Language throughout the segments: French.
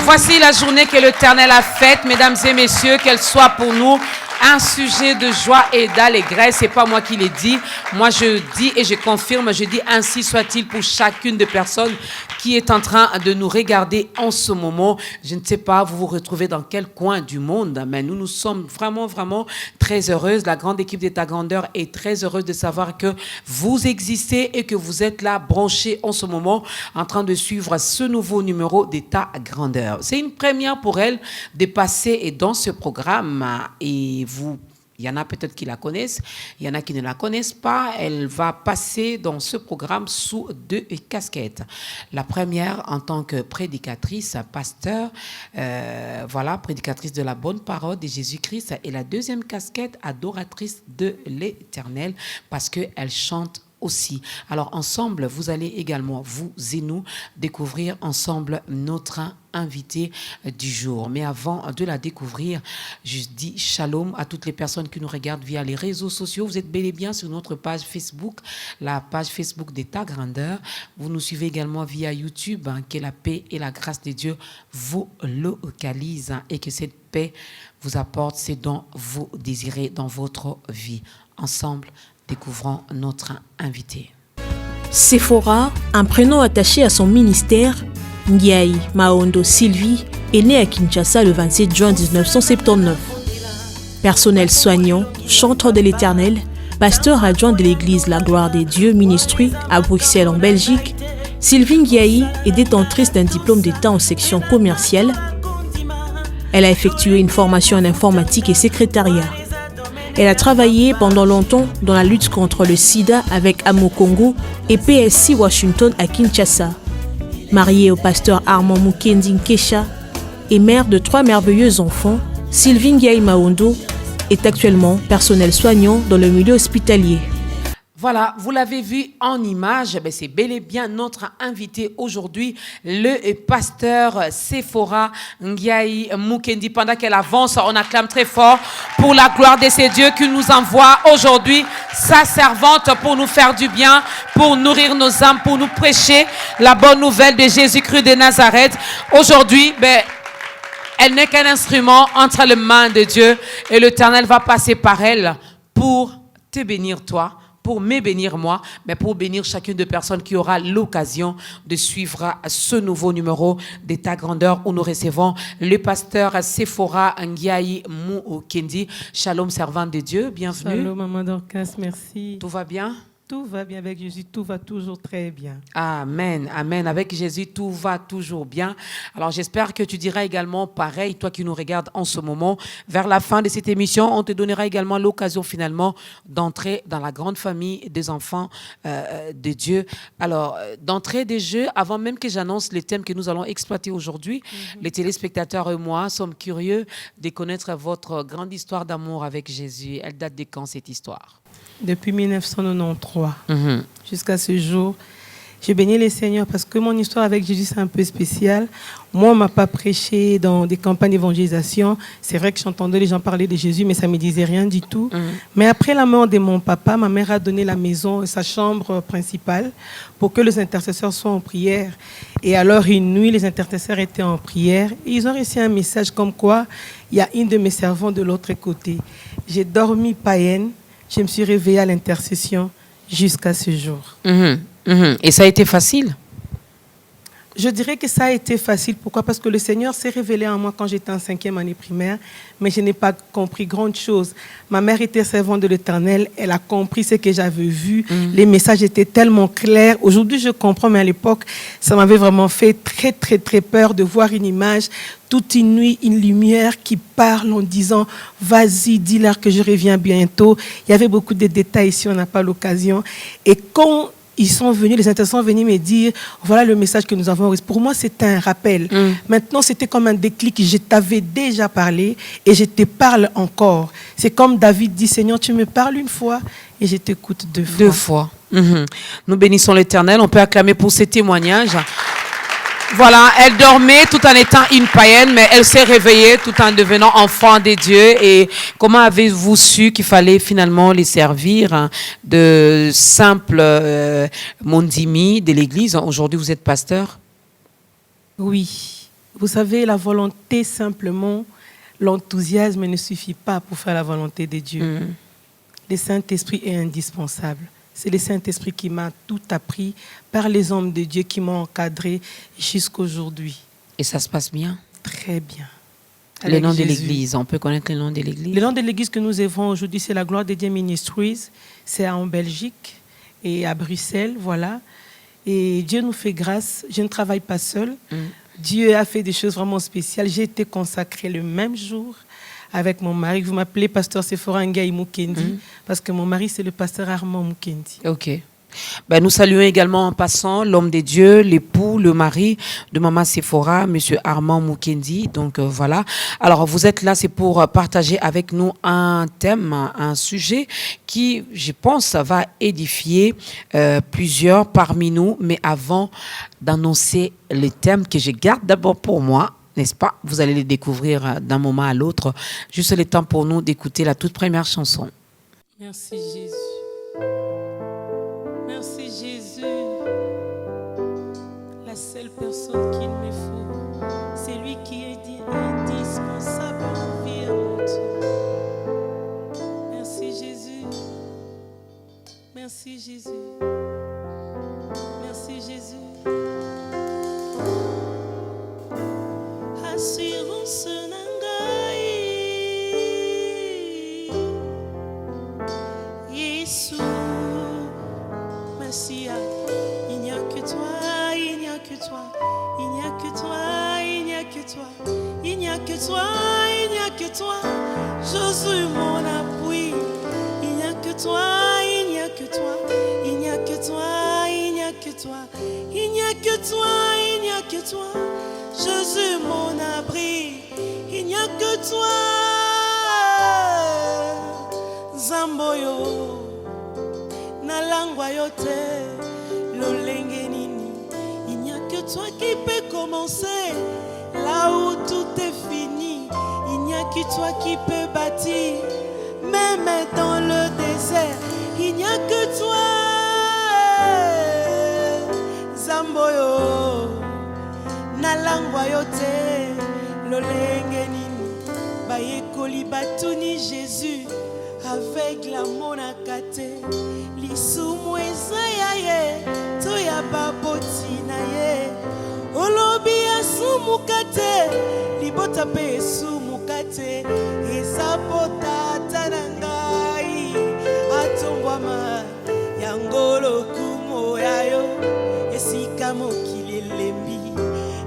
Voici la journée que l'Éternel a faite, mesdames et messieurs, qu'elle soit pour nous un sujet de joie et d'allégresse. C'est pas moi qui l'ai dit. Moi, je dis et je confirme, je dis ainsi soit-il pour chacune des personnes qui est en train de nous regarder en ce moment. Je ne sais pas, vous vous retrouvez dans quel coin du monde, mais nous sommes vraiment, vraiment très heureuses. La grande équipe d'État Grandeur est très heureuse de savoir que vous existez et que vous êtes là, branchés en ce moment, en train de suivre ce nouveau numéro d'État Grandeur. C'est une première pour elle de passer dans ce programme et il y en a peut-être qui la connaissent, il y en a qui ne la connaissent pas. Elle va passer dans ce programme sous deux casquettes. La première en tant que prédicatrice, pasteur, prédicatrice de la bonne parole de Jésus-Christ. Et la deuxième casquette, adoratrice de l'Éternel, parce qu'elle chante aussi. Alors ensemble, vous allez également, vous et nous, découvrir ensemble notre invité du jour. Mais avant de la découvrir, je dis shalom à toutes les personnes qui nous regardent via les réseaux sociaux. Vous êtes bel et bien sur notre page Facebook, la page Facebook d'État Grandeur. Vous nous suivez également via YouTube, que la paix et la grâce de Dieu vous localisent et que cette paix vous apporte ce dont vous désirez dans votre vie. Ensemble, découvrons notre invité. Sephora, un prénom attaché à son ministère, Ngiai Maondo Sylvie est née à Kinshasa le 27 juin 1979. Personnel soignant, chanteur de l'Éternel, pasteur adjoint de l'église La Gloire des Dieux Ministry à Bruxelles en Belgique, Sylvie Ngiai est détentrice d'un diplôme d'État en section commerciale. Elle a effectué une formation en informatique et secrétariat. Elle a travaillé pendant longtemps dans la lutte contre le sida avec Amo Congo et PSC Washington à Kinshasa. Mariée au pasteur Armand Mukendi Nkesha et mère de 3 merveilleux enfants, Sylvie Ngiai Maondo est actuellement personnel soignant dans le milieu hospitalier. Voilà, vous l'avez vu en image, c'est bel et bien notre invité aujourd'hui, le pasteur Sephora Ngiai Mukendi. Pendant qu'elle avance, on acclame très fort pour la gloire de ces dieux qui nous envoie aujourd'hui sa servante pour nous faire du bien, pour nourrir nos âmes, pour nous prêcher la bonne nouvelle de Jésus-Christ de Nazareth. Aujourd'hui, elle n'est qu'un instrument entre les mains de Dieu et l'Éternel va passer par elle pour te bénir toi, pour me bénir moi, mais pour bénir chacune des personnes qui aura l'occasion de suivre ce nouveau numéro d'État Grandeur où nous recevons le pasteur Sephora Ngiai Mukendi. Shalom, servante de Dieu, bienvenue. Shalom, maman Dorcas, merci. Tout va bien? Tout va bien avec Jésus, tout va toujours très bien. Amen, amen. Avec Jésus, tout va toujours bien. Alors, j'espère que tu diras également pareil, toi qui nous regardes en ce moment. Vers la fin de cette émission, on te donnera également l'occasion finalement d'entrer dans la grande famille des enfants de Dieu. Alors, d'entrer des jeux, avant même que j'annonce les thèmes que nous allons exploiter aujourd'hui, les téléspectateurs et moi sommes curieux de connaître votre grande histoire d'amour avec Jésus. Elle date de quand cette histoire? Depuis 1993 jusqu'à ce jour, j'ai béni le Seigneur parce que mon histoire avec Jésus, c'est un peu spécial. Moi, on ne m'a pas prêché dans des campagnes d'évangélisation. C'est vrai que j'entendais les gens parler de Jésus, mais ça ne me disait rien du tout. Mais après la mort de mon papa, ma mère a donné la maison, sa chambre principale, pour que les intercesseurs soient en prière. Et alors, une nuit, les intercesseurs étaient en prière. Et ils ont reçu un message comme quoi il y a une de mes servantes de l'autre côté. J'ai dormi païenne. Je me suis réveillée à l'intercession jusqu'à ce jour. Et ça a été facile? Je dirais que ça a été facile. Pourquoi? Parce que le Seigneur s'est révélé en moi quand j'étais en 5e année primaire, mais je n'ai pas compris grande chose. Ma mère était servante de l'Éternel, elle a compris ce que j'avais vu. Les messages étaient tellement clairs. Aujourd'hui, je comprends, mais à l'époque, ça m'avait vraiment fait très, très, très peur de voir une image, toute une nuit, une lumière qui parle en disant « Vas-y, dis-leur que je reviens bientôt ». Il y avait beaucoup de détails ici, on n'a pas l'occasion. Et quand ils sont venus, les intercesseurs sont venus me dire, voilà le message que nous avons reçu. Pour moi, c'était un rappel. Maintenant, c'était comme un déclic. Je t'avais déjà parlé et je te parle encore. C'est comme David dit, Seigneur, tu me parles une fois et je t'écoute 2 fois. 2 fois. Nous bénissons l'Éternel. On peut acclamer pour ces témoignages. Voilà, elle dormait tout en étant une païenne, mais elle s'est réveillée tout en devenant enfant de Dieu. Et comment avez-vous su qu'il fallait finalement les servir de simples mondimi de l'église? Aujourd'hui, vous êtes pasteur? Oui. Vous savez, la volonté simplement, l'enthousiasme ne suffit pas pour faire la volonté de Dieu. Le Saint-Esprit est indispensable. C'est le Saint-Esprit qui m'a tout appris par les hommes de Dieu qui m'ont encadré jusqu'aujourd'hui. Et ça se passe bien? Très bien. Le nom de l'église, on peut connaître le nom de l'église? Le nom de l'église que nous œuvrons aujourd'hui, c'est la Gloire de Dieu Ministries. C'est en Belgique et à Bruxelles, voilà. Et Dieu nous fait grâce. Je ne travaille pas seule. Dieu a fait des choses vraiment spéciales. J'ai été consacrée le même jour avec mon mari. Vous m'appelez pasteur Sephora Ngaï Mukendi parce que mon mari, c'est le pasteur Armand Mukendi. Ok. Ben, nous saluons également en passant l'homme de Dieu, l'époux, le mari de Maman Sephora, Monsieur Armand Mukendi. Donc voilà. Alors vous êtes là, c'est pour partager avec nous un thème, un sujet qui, je pense, va édifier plusieurs parmi nous. Mais avant d'annoncer les thèmes que je garde d'abord pour moi, n'est-ce pas? Vous allez les découvrir d'un moment à l'autre. Juste le temps pour nous d'écouter la toute première chanson. Merci Jésus. Merci Jésus. La seule personne qu'il me faut, c'est lui qui est dit indispensable en vie à mon Dieu. Merci Jésus. Merci Jésus. Merci Jésus. Assurance nangai Jésus Messia, il n'y a que toi, il n'y a que toi, il n'y a que toi, il n'y a que toi, il n'y a que toi, il n'y a que toi, Jésus mon appui, il n'y a que toi, il n'y a que toi, il n'y a que toi, il n'y a que toi, il n'y a que toi, il n'y a que toi, Jésus mon abri, il n'y a que toi, Zamboyo. Nalangwa yote, lolenge nini. Il n'y a que toi qui peux commencer là où tout est fini. Il n'y a que toi qui peux bâtir, même dans le désert. Il n'y a que toi, Zamboyo. Nalangwa yote, lolenge nini. Bayekoli batuni Jésus. Avec la monakate, lisumu ezayaye, toya baboti na ye. Olobi asumukate, libota pe sumukate, ezabota tanangai, atombwama, yangolo kumo yayo, esika mokili lembi,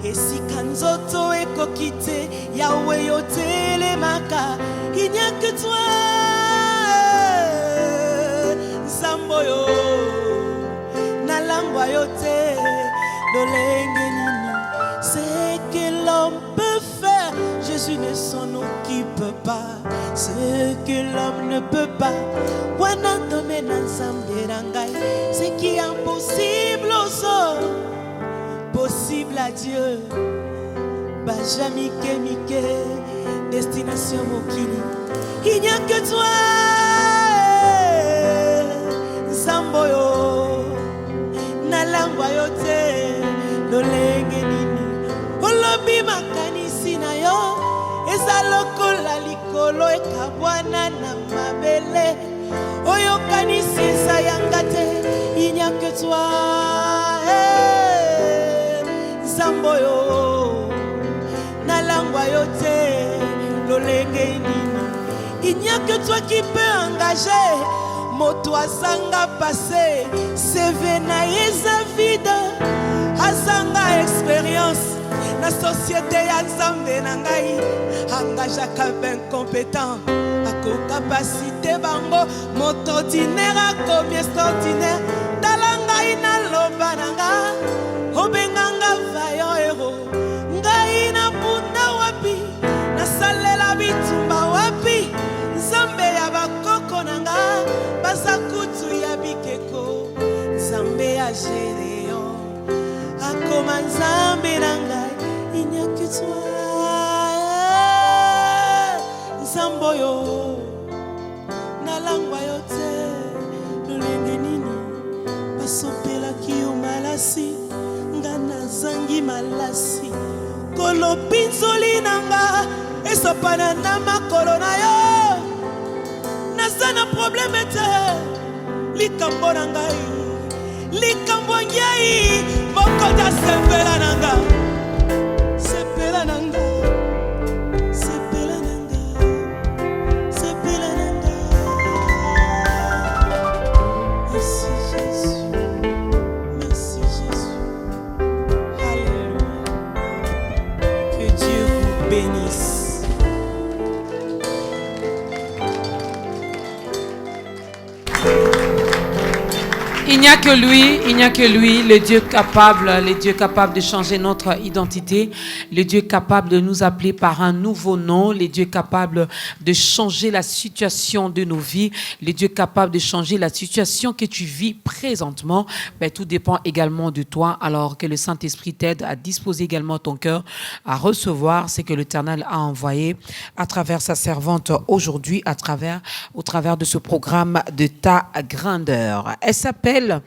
esika nzoto ekokite, yawe yotele maka, il n'y a que toi. Zamboyo nalangwa yote dolenge nini. C'est que l'homme peut faire, Jésus ne s'en occupe pas. Ce que l'homme ne peut pas, ce qui est impossible aux hommes, possible à Dieu. Bajamike Mike, destination Mokili. Il n'y a que toi. Zamboyo nalangwa yote lolenge nini. Olobi makanisi na yo ezalokola likolo ekabwana na mabele. Oyo kanisi sayangate. Il n'y a que toi, Zamboyo nalangwa yote lolenge nini. Il n'y a que toi qui peux engager moto azanga passé, CV na yeza vide, azanga expérience na société ya Nzambe na ngai, engagaka ben compétent, ako capacité bango, moto ordinaire comme extraordinaire, talanga ina loba nanga, obenganga vaillant héros, ngai na bunda wapi, na salela bitumba wapi, Nzambe ya bakoko nanga. Basakutu ya bikeko, Nzambe ya Gédéon, akoma Nzambe nangai, il n'y a que toi, Nzamboyo, nalangwa yote, lolenge nini, basopela kiyo malasi, ngana zangi malasi, kolopinzoli nanga esopana na makolo na yo naza na probleme te likambo na ngai likambo ngai mokoja sepela nanga sepela nanga sepela nanga sepela nanga merci Jésus merci Jésus alléluia que Dieu vous bénisse. Il n'y a que lui, le Dieu capable de changer notre identité, le Dieu capable de nous appeler par un nouveau nom, le Dieu capable de changer la situation de nos vies, le Dieu capable de changer la situation que tu vis présentement. Ben, tout dépend également de toi, alors que le Saint-Esprit t'aide à disposer également ton cœur à recevoir ce que l'Éternel a envoyé à travers sa servante aujourd'hui, au travers de ce programme de ta grandeur. Elle s'appelle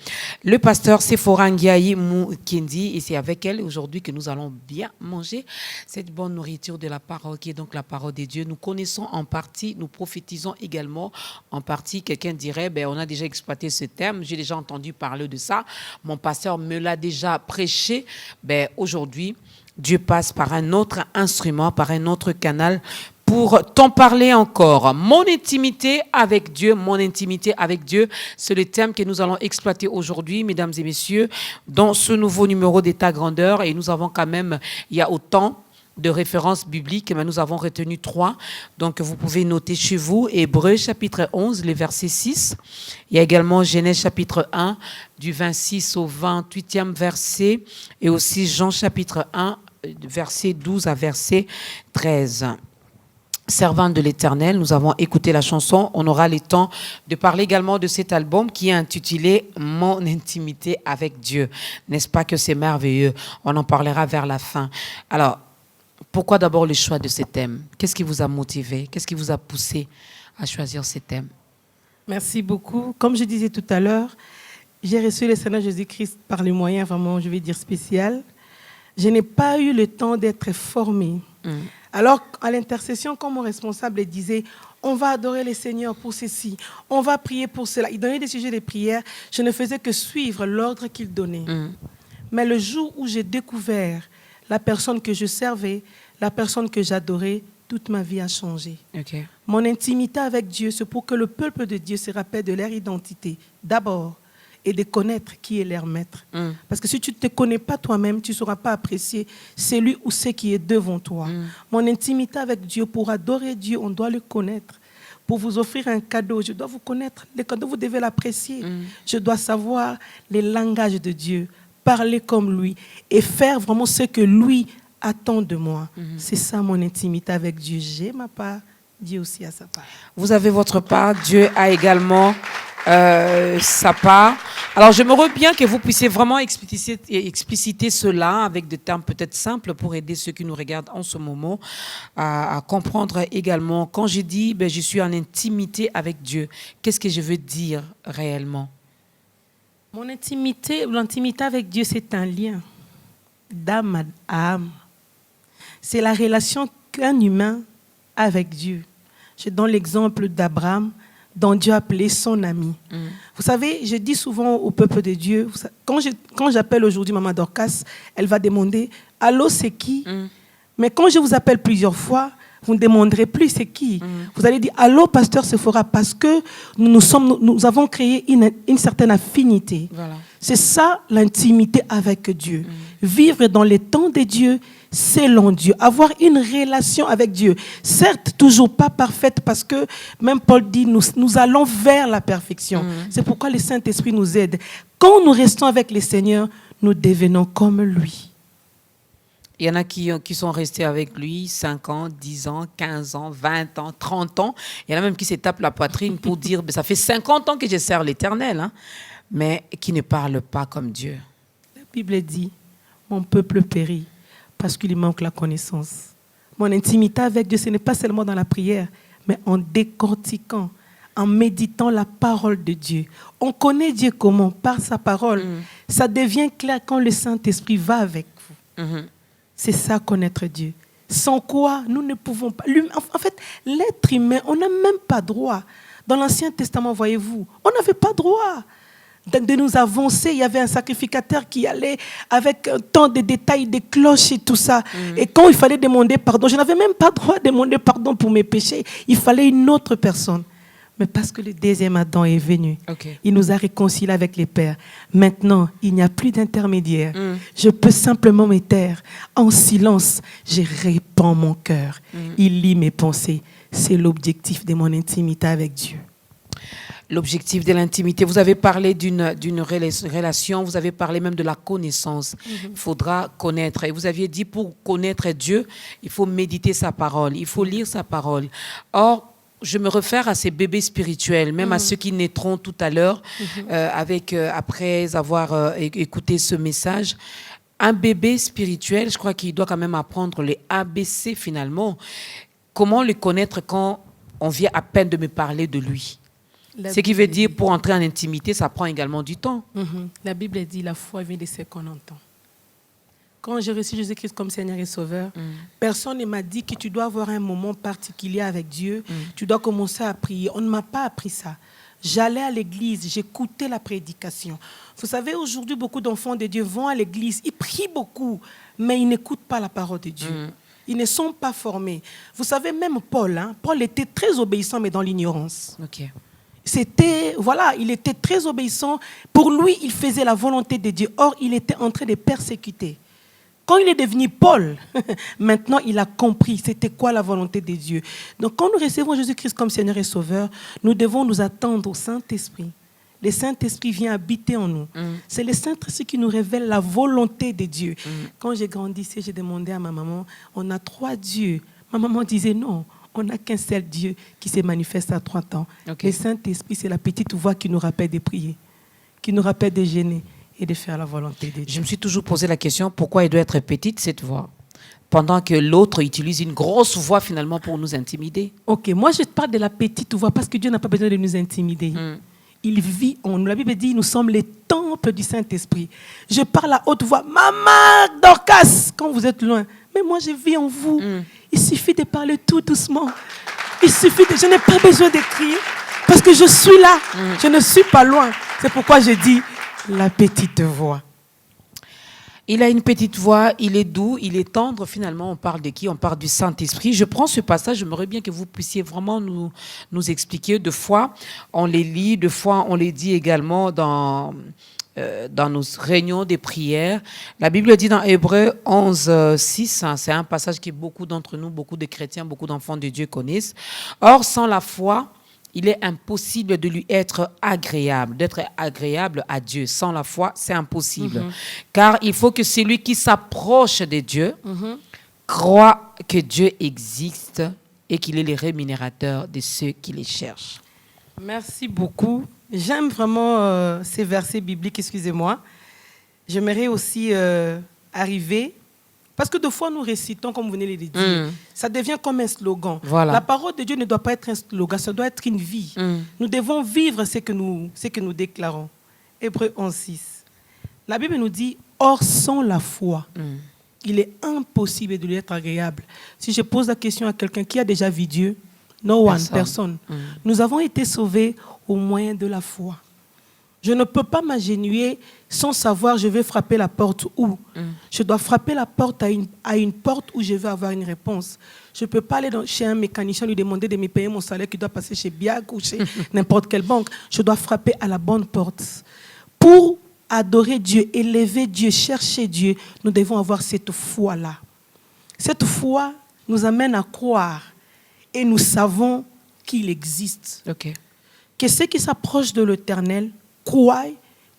le pasteur Sephora Ngiayi Mukendi et c'est avec elle aujourd'hui que nous allons bien manger cette bonne nourriture de la parole qui est donc la parole de Dieu. Nous connaissons en partie, nous prophétisons également en partie. Quelqu'un dirait, ben, on a déjà exploité ce thème, j'ai déjà entendu parler de ça, mon pasteur me l'a déjà prêché. Ben, aujourd'hui, Dieu passe par un autre instrument, par un autre canal pour t'en parler encore. Mon intimité avec Dieu, c'est le thème que nous allons exploiter aujourd'hui, mesdames et messieurs, dans ce nouveau numéro d'État Grandeur. Et nous avons quand même, il y a autant de références bibliques, mais nous avons retenu 3. Donc, vous pouvez noter chez vous, Hébreux chapitre 11, le verset 6. Il y a également Genèse chapitre 1, du 26 au 28e verset, et aussi Jean chapitre 1, verset 12 à verset 13. Servante de l'Éternel, nous avons écouté la chanson. On aura le temps de parler également de cet album qui est intitulé « Mon intimité avec Dieu ». N'est-ce pas que c'est merveilleux? On en parlera vers la fin. Alors, pourquoi d'abord le choix de ce thème? Qu'est-ce qui vous a motivé? Qu'est-ce qui vous a poussé à choisir ce thème? Merci beaucoup. Comme je disais tout à l'heure, j'ai reçu le Seigneur Jésus-Christ par les moyens vraiment, je vais dire, spéciaux. Je n'ai pas eu le temps d'être formée. Alors, à l'intercession, comme mon responsable disait, on va adorer le Seigneur pour ceci, on va prier pour cela. Il donnait des sujets de prière, je ne faisais que suivre l'ordre qu'il donnait. Mais le jour où j'ai découvert la personne que je servais, la personne que j'adorais, toute ma vie a changé. Okay. Mon intimité avec Dieu, c'est pour que le peuple de Dieu se rappelle de leur identité, d'abord, et de connaître qui est leur maître. Parce que si tu ne te connais pas toi-même, tu ne sauras pas apprécier celui ou ce qui est devant toi. Mon intimité avec Dieu, pour adorer Dieu, on doit le connaître. Pour vous offrir un cadeau, je dois vous connaître. Le cadeau, vous devez l'apprécier. Je dois savoir les langages de Dieu, parler comme lui et faire vraiment ce que lui attend de moi. C'est ça mon intimité avec Dieu. J'ai ma part, Dieu aussi a sa part. Vous avez votre part, Dieu a également sa part. Alors, j'aimerais bien que vous puissiez vraiment expliciter cela avec des termes peut-être simples pour aider ceux qui nous regardent en ce moment à comprendre également. Quand je dis je suis en intimité avec Dieu, qu'est-ce que je veux dire réellement? Mon intimité, l'intimité avec Dieu, c'est un lien d'âme à âme. C'est la relation qu'un humain a avec Dieu. Je donne l'exemple d'Abraham, dont Dieu a appelé son ami. Vous savez, je dis souvent au peuple de Dieu, quand j'appelle aujourd'hui Maman Dorcas, elle va demander « Allô, c'est qui ?» Mais quand je vous appelle plusieurs fois, vous ne demanderez plus c'est qui. Vous allez dire « Allô, pasteur Sephora » parce que nous avons créé une certaine affinité. Voilà. C'est ça l'intimité avec Dieu. Vivre dans les temps de Dieu, selon Dieu, avoir une relation avec Dieu. Certes, toujours pas parfaite parce que même Paul dit nous allons vers la perfection. C'est pourquoi le Saint-Esprit nous aide. Quand nous restons avec le Seigneur, nous devenons comme lui. Il y en a qui sont restés avec lui 5 ans, 10 ans, 15 ans, 20 ans, 30 ans. Il y en a même qui se tapent la poitrine pour dire ça fait 50 ans que je sers l'Éternel, hein, mais qui ne parlent pas comme Dieu. La Bible dit, mon peuple périt parce qu'il lui manque la connaissance. Mon intimité avec Dieu, ce n'est pas seulement dans la prière, mais en décortiquant, en méditant la parole de Dieu. On connaît Dieu comment? Par sa parole. Ça devient clair quand le Saint-Esprit va avec vous. C'est ça, connaître Dieu. Sans quoi, nous ne pouvons pas. En fait, l'être humain, on n'a même pas droit. Dans l'Ancien Testament, voyez-vous, on n'avait pas droit de nous avancer. Il y avait un sacrificateur qui allait avec tant de détails, des cloches et tout ça. Et quand il fallait demander pardon, je n'avais même pas droit de demander pardon pour mes péchés. Il fallait une autre personne. Mais parce que le deuxième Adam est venu, il nous a réconciliés avec les pères. Maintenant, il n'y a plus d'intermédiaire. Je peux simplement me taire. En silence, je répands mon cœur. Il lit mes pensées. C'est l'objectif de mon intimité avec Dieu. L'objectif de l'intimité. Vous avez parlé d'une relation, vous avez parlé même de la connaissance. Il faudra connaître. Et vous aviez dit, pour connaître Dieu, il faut méditer sa parole, il faut lire sa parole. Or, je me réfère à ces bébés spirituels, même à ceux qui naîtront tout à l'heure, après avoir écouté ce message. Un bébé spirituel, je crois qu'il doit quand même apprendre les ABC finalement. Comment le connaître quand on vient à peine de me parler de lui? Ce qui veut dire, pour entrer en intimité, ça prend également du temps. La Bible dit, la foi vient de ce qu'on entend. Quand j'ai reçu Jésus-Christ comme Seigneur et Sauveur, personne ne m'a dit que tu dois avoir un moment particulier avec Dieu, tu dois commencer à prier. On ne m'a pas appris ça. J'allais à l'église, j'écoutais la prédication. Vous savez, aujourd'hui, beaucoup d'enfants de Dieu vont à l'église, ils prient beaucoup, mais ils n'écoutent pas la parole de Dieu. Ils ne sont pas formés. Vous savez, même Paul, Paul était très obéissant, mais dans l'ignorance. Il était très obéissant. Pour lui, il faisait la volonté de Dieu. Or, il était en train de persécuter. Quand il est devenu Paul, maintenant, il a compris c'était quoi la volonté de Dieu. Donc, quand nous recevons Jésus-Christ comme Seigneur et Sauveur, nous devons nous attendre au Saint-Esprit. Le Saint-Esprit vient habiter en nous. C'est le Saint-Esprit qui nous révèle la volonté de Dieu. Quand j'ai grandi ici, j'ai demandé à ma maman, on a 3 dieux. Ma maman disait non. On n'a qu'un seul Dieu qui se manifeste à 3 temps. Le Saint-Esprit, c'est la petite voix qui nous rappelle de prier, qui nous rappelle de jeûner et de faire la volonté de Dieu. Je me suis toujours posé la question, pourquoi elle doit être petite, cette voix, pendant que l'autre utilise une grosse voix finalement pour nous intimider? Moi je parle de la petite voix parce que Dieu n'a pas besoin de nous intimider. Il vit en nous. La Bible dit, nous sommes les temples du Saint-Esprit. Je parle à haute voix, Maman Dorcas, quand vous êtes loin. Mais moi, je vis en vous. Il suffit de parler tout doucement. Je n'ai pas besoin de crier parce que je suis là. Je ne suis pas loin. C'est pourquoi je dis la petite voix. Il a une petite voix, il est doux, il est tendre. Finalement, on parle de qui? On parle du Saint-Esprit. Je prends ce passage, j'aimerais bien que vous puissiez vraiment nous expliquer. Deux fois, on les lit, deux fois, on les dit également dans nos réunions des prières. La Bible dit dans Hébreux 11, 6, c'est un passage que beaucoup d'entre nous, beaucoup de chrétiens, beaucoup d'enfants de Dieu connaissent. Or, sans la foi, il est impossible de lui être agréable, d'être agréable à Dieu. Sans la foi, c'est impossible. Car il faut que celui qui s'approche de Dieu croit que Dieu existe et qu'il est le rémunérateur de ceux qui les cherchent. Merci beaucoup. J'aime vraiment ces versets bibliques, excusez-moi. J'aimerais aussi arriver, parce que des fois nous récitons, comme vous venez de le dire, ça devient comme un slogan. Voilà. La parole de Dieu ne doit pas être un slogan, ça doit être une vie. Nous devons vivre ce que nous déclarons. Hébreux 11, 6. La Bible nous dit, or sans la foi, il est impossible de lui être agréable. Si je pose la question à quelqu'un qui a déjà vu Dieu, personne. Nous avons été sauvés au moyen de la foi. Je ne peux pas m'agenouiller sans savoir je vais frapper la porte où. Je dois frapper la porte à une porte où je vais avoir une réponse. Je ne peux pas aller chez un mécanicien lui demander de me payer mon salaire qui doit passer chez BIAG ou chez n'importe quelle banque. Je dois frapper à la bonne porte. Pour adorer Dieu, élever Dieu, chercher Dieu, nous devons avoir cette foi-là. Cette foi nous amène à croire et nous savons qu'il existe. Que ceux qui s'approchent de l'Éternel croient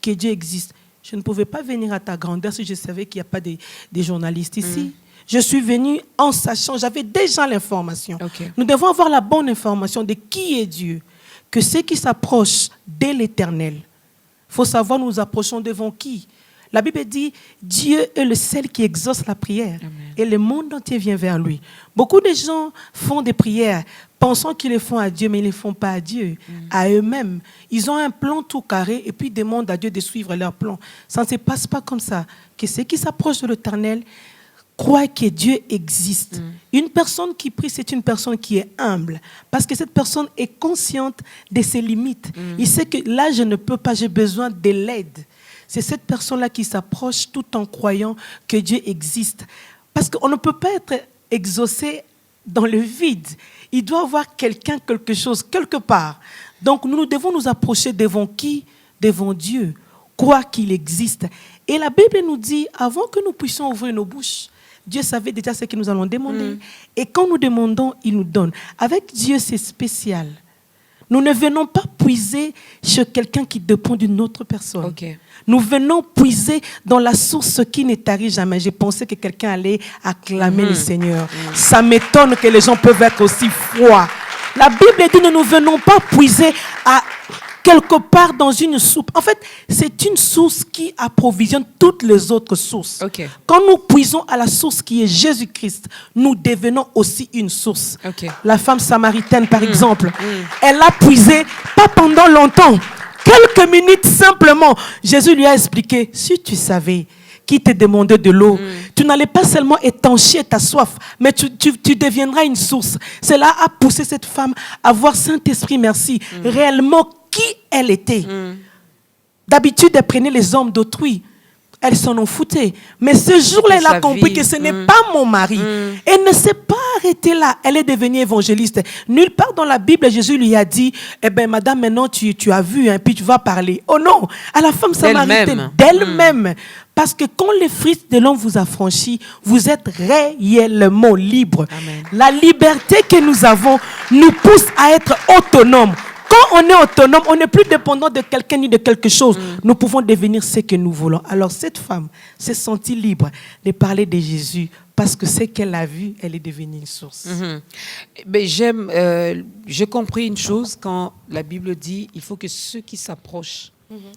que Dieu existe. Je ne pouvais pas venir à ta grandeur si je savais qu'il n'y a pas des journalistes ici. Je suis venue en sachant, j'avais déjà l'information. Nous devons avoir la bonne information de qui est Dieu. Que ceux qui s'approchent de l'Éternel, il faut savoir nous approchons devant qui. La Bible dit, Dieu est le seul qui exauce la prière. Amen. Et le monde entier vient vers lui. Beaucoup de gens font des prières pensant qu'ils les font à Dieu, mais ils ne les font pas à Dieu, à eux-mêmes. Ils ont un plan tout carré et puis demandent à Dieu de suivre leur plan. Ça ne se passe pas comme ça. Que ceux qui s'approchent de l'Éternel croit que Dieu existe. Une personne qui prie, c'est une personne qui est humble. Parce que cette personne est consciente de ses limites. Il sait que là, je ne peux pas, j'ai besoin de l'aide. C'est cette personne-là qui s'approche tout en croyant que Dieu existe. Parce qu'on ne peut pas être exaucé dans le vide. Il doit y avoir quelqu'un, quelque chose, quelque part. Donc nous devons nous approcher devant qui? Devant Dieu. Croire qu'il existe. Et la Bible nous dit, avant que nous puissions ouvrir nos bouches, Dieu savait déjà ce que nous allons demander. Et quand nous demandons, il nous donne. Avec Dieu, c'est spécial. Nous ne venons pas puiser chez quelqu'un qui dépend d'une autre personne. Okay. Nous venons puiser dans la source qui ne tarit jamais. J'ai pensé que quelqu'un allait acclamer le Seigneur. Ça m'étonne que les gens peuvent être aussi froids. La Bible dit, nous ne venons pas puiser à quelque part dans une source. En fait, c'est une source qui approvisionne toutes les autres sources. Okay. Quand nous puisons à la source qui est Jésus-Christ, nous devenons aussi une source. Okay. La femme samaritaine, par exemple, elle a puisé pas pendant longtemps. Quelques minutes simplement. Jésus lui a expliqué, si tu savais qui te demandait de l'eau, tu n'allais pas seulement étancher ta soif, mais tu deviendras une source. Cela a poussé cette femme à voir Saint-Esprit, merci, réellement qui elle était. D'habitude, elle prenait les hommes d'autrui. Elle s'en en foutait. Mais ce jour-là, elle a compris que ce n'est pas mon mari. Elle ne s'est pas arrêtée là. Elle est devenue évangéliste. Nulle part dans la Bible, Jésus lui a dit, eh bien, madame, maintenant, tu as vu, hein, puis tu vas parler. Oh non, à la femme samaritaine, d'elle-même. Parce que quand les frites de l'homme vous affranchit, vous êtes réellement libre. Amen. La liberté que nous avons nous pousse à être autonomes. Quand on est autonome, on n'est plus dépendant de quelqu'un ni de quelque chose. Nous pouvons devenir ce que nous voulons. Alors cette femme s'est sentie libre de parler de Jésus parce que ce qu'elle a vu, elle est devenue une source. Mais j'ai compris une chose quand la Bible dit il faut que ceux qui s'approchent,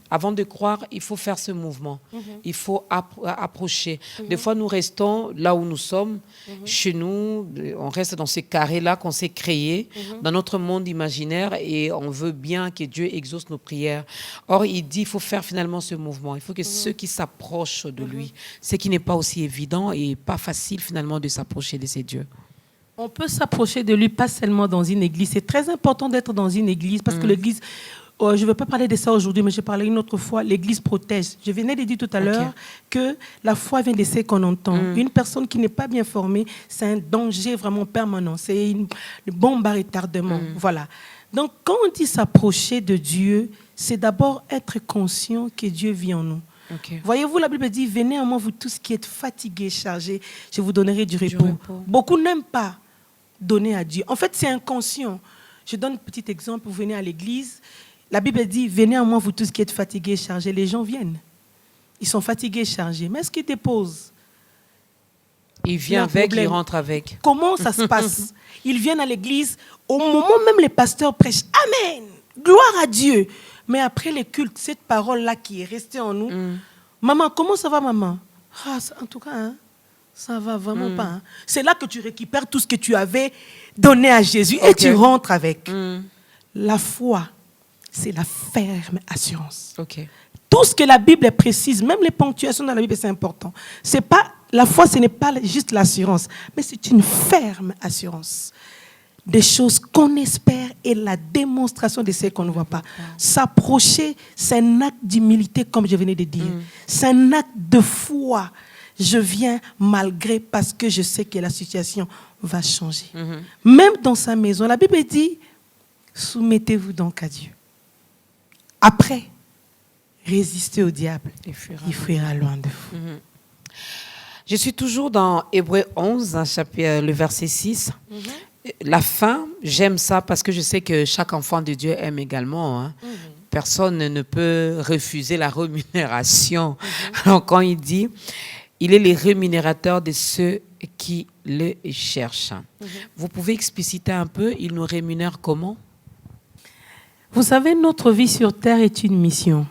avant de croire, il faut faire ce mouvement. Il faut approcher. Des fois, nous restons là où nous sommes, chez nous, on reste dans ces carrés-là qu'on s'est créés, dans notre monde imaginaire, et on veut bien que Dieu exauce nos prières. Or, il dit il faut faire finalement ce mouvement. Il faut que ceux qui s'approchent de lui, ce qui n'est pas aussi évident et pas facile finalement de s'approcher de ces dieux. On peut s'approcher de lui pas seulement dans une église. C'est très important d'être dans une église parce que l'église... je ne vais pas parler de ça aujourd'hui, mais j'ai parlé une autre fois. L'Église protège. Je venais de dire tout à l'heure que la foi vient de ce qu'on entend. Une personne qui n'est pas bien formée, c'est un danger vraiment permanent. C'est une bombe à retardement. Voilà. Donc, quand on dit s'approcher de Dieu, c'est d'abord être conscient que Dieu vit en nous. Voyez-vous, la Bible dit, venez à moi, vous tous qui êtes fatigués, chargés, je vous donnerai du repos. Beaucoup n'aiment pas donner à Dieu. En fait, c'est inconscient. Je donne un petit exemple. Vous venez à l'église. La Bible dit, venez à moi, vous tous qui êtes fatigués et chargés. Les gens viennent. Ils sont fatigués et chargés. Mais est-ce qu'ils déposent? Ils viennent avec, ils rentrent avec. Comment ça se passe? Ils viennent à l'église. Au moment même, les pasteurs prêchent. Amen! Gloire à Dieu! Mais après les cultes, cette parole-là qui est restée en nous. Maman, comment ça va, maman? En tout cas, hein, ça va vraiment pas. Hein. C'est là que tu récupères tout ce que tu avais donné à Jésus et tu rentres avec. La foi, c'est la ferme assurance. Tout ce que la Bible précise, même les ponctuations dans la Bible, c'est important. C'est pas, la foi, ce n'est pas juste l'assurance, mais c'est une ferme assurance. Des choses qu'on espère et la démonstration de ce qu'on ne voit pas. S'approcher, c'est un acte d'humilité, comme je venais de dire. C'est un acte de foi. Je viens malgré, parce que je sais que la situation va changer. Même dans sa maison, la Bible dit, soumettez-vous donc à Dieu. Après, résistez au diable. Il fuira loin de vous. Je suis toujours dans Hébreux 11, le verset 6. La fin, j'aime ça parce que je sais que chaque enfant de Dieu aime également. Hein. Personne ne peut refuser la rémunération. Alors quand il dit, il est le rémunérateur de ceux qui le cherchent. Vous pouvez expliciter un peu, il nous rémunère comment? Vous savez, notre vie sur terre est une mission.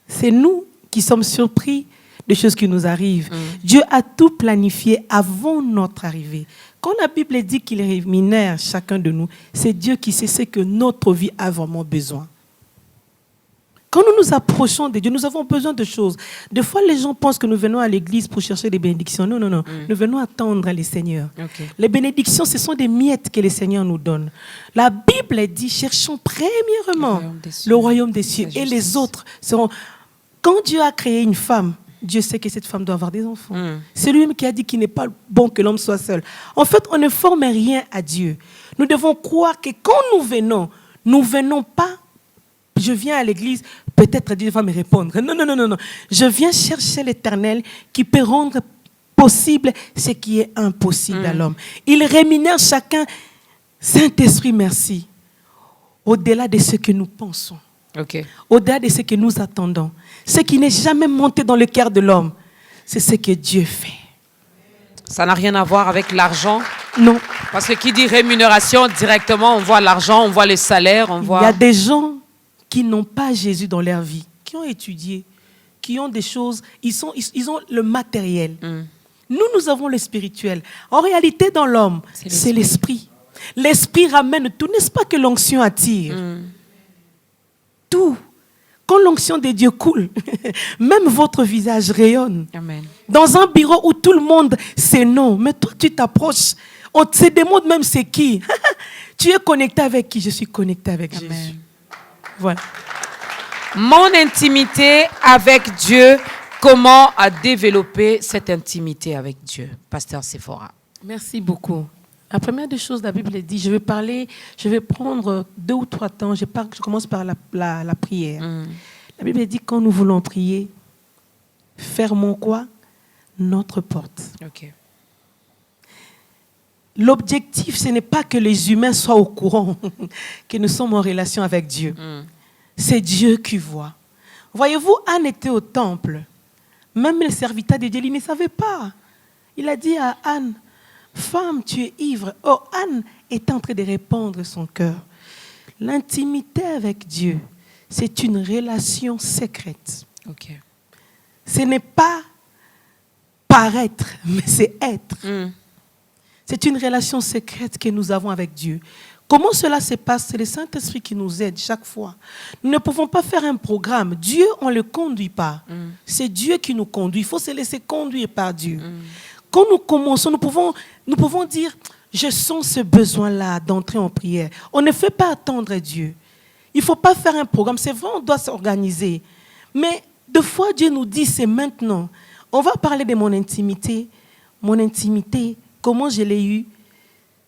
C'est nous qui sommes surpris des choses qui nous arrivent. Dieu a tout planifié avant notre arrivée. Quand la Bible dit qu'il rémunère chacun de nous, c'est Dieu qui sait ce que notre vie a vraiment besoin. Quand nous nous approchons de Dieu, nous avons besoin de choses. Des fois, les gens pensent que nous venons à l'église pour chercher des bénédictions. Non, non, non. Nous venons attendre les Seigneurs. Okay. Les bénédictions, ce sont des miettes que les Seigneurs nous donnent. La Bible dit, cherchons premièrement le royaume des cieux. Et les autres seront... Quand Dieu a créé une femme, Dieu sait que cette femme doit avoir des enfants. C'est lui-même qui a dit qu'il n'est pas bon que l'homme soit seul. En fait, on ne forme rien à Dieu. Nous devons croire que quand nous venons pas, je viens à l'église, peut-être Dieu va me répondre. Non, non, non, non, non. Je viens chercher l'Éternel qui peut rendre possible ce qui est impossible à l'homme. Il rémunère chacun. Saint-Esprit, merci. Au-delà de ce que nous pensons. Okay. Au-delà de ce que nous attendons. Ce qui n'est jamais monté dans le cœur de l'homme, c'est ce que Dieu fait. Ça n'a rien à voir avec l'argent? Non. Parce que qui dit rémunération, directement, on voit l'argent, on voit les salaires, on voit... Il y a des gens qui n'ont pas Jésus dans leur vie, qui ont étudié, qui ont des choses, ils ont le matériel. Nous avons le spirituel. En réalité, dans l'homme, c'est l'esprit. L'esprit ramène tout. N'est-ce pas que l'onction attire? Tout. Quand l'onction de Dieu coule, même votre visage rayonne. Amen. Dans un bureau où tout le monde sait non, mais toi tu t'approches, on te demande même c'est qui. Tu es connecté avec qui? Je suis connecté avec Amen. Jésus. Voilà. Mon intimité avec Dieu, comment a développé cette intimité avec Dieu, Pasteur Sephora? Merci beaucoup. La première des choses, la Bible dit, je vais prendre 2 ou 3 temps, je commence par la prière. La Bible dit, quand nous voulons prier, fermons quoi? Notre porte. Okay. L'objectif, ce n'est pas que les humains soient au courant que nous sommes en relation avec Dieu. C'est Dieu qui voit. Voyez-vous, Anne était au temple. Même le serviteur de Dieu, il ne savait pas. Il a dit à Anne, femme, tu es ivre. Or, Anne est en train de répandre son cœur. L'intimité avec Dieu, c'est une relation secrète. Okay. Ce n'est pas paraître, mais c'est être. C'est une relation secrète que nous avons avec Dieu. Comment cela se passe? C'est le Saint-Esprit qui nous aide chaque fois. Nous ne pouvons pas faire un programme. Dieu, on ne le conduit pas. C'est Dieu qui nous conduit. Il faut se laisser conduire par Dieu. Quand nous commençons, nous pouvons dire, je sens ce besoin-là d'entrer en prière. On ne fait pas attendre Dieu. Il ne faut pas faire un programme. C'est vrai, on doit s'organiser. Mais des fois, Dieu nous dit, c'est maintenant. On va parler de mon intimité. Mon intimité, comment je l'ai eue?